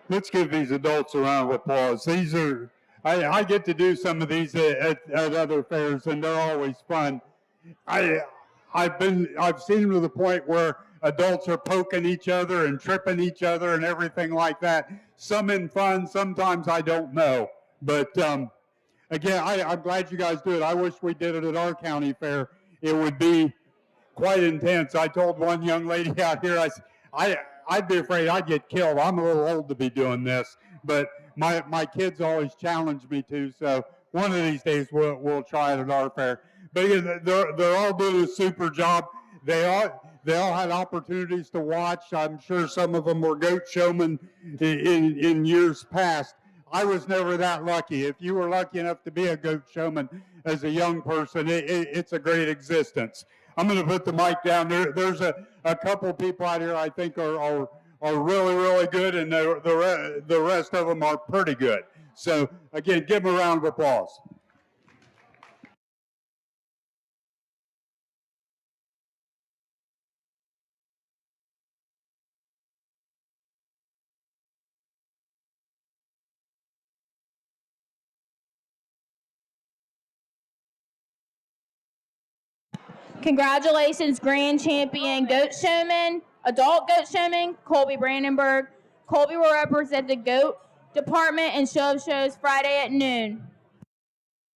Let's give these adults a round of applause. These are, I get to do some of these at other fairs, and they're always fun. I've seen them to the point where adults are poking each other and tripping each other and everything like that. some in fun, sometimes I don't know. But again, I'm glad you guys do it. I wish we did it at our county fair. It would be quite intense. I told one young lady out here, I'd be afraid I'd get killed. I'm a little old to be doing this, but my kids always challenge me to. So one of these days we'll try it at our fair. But again, they're all doing a super job. They all had opportunities to watch. I'm sure some of them were goat showmen in years past. I was never that lucky. If you were lucky enough to be a goat showman as a young person, it's a great existence. I'm going to put the mic down there. There's a couple people out here I think are really, really good, and the rest of them are pretty good. So again, give them a round of applause. Congratulations, grand champion goat showman, adult goat showman, Colby Brandenburg. Colby will represent the goat department in Show of Shows Friday at noon.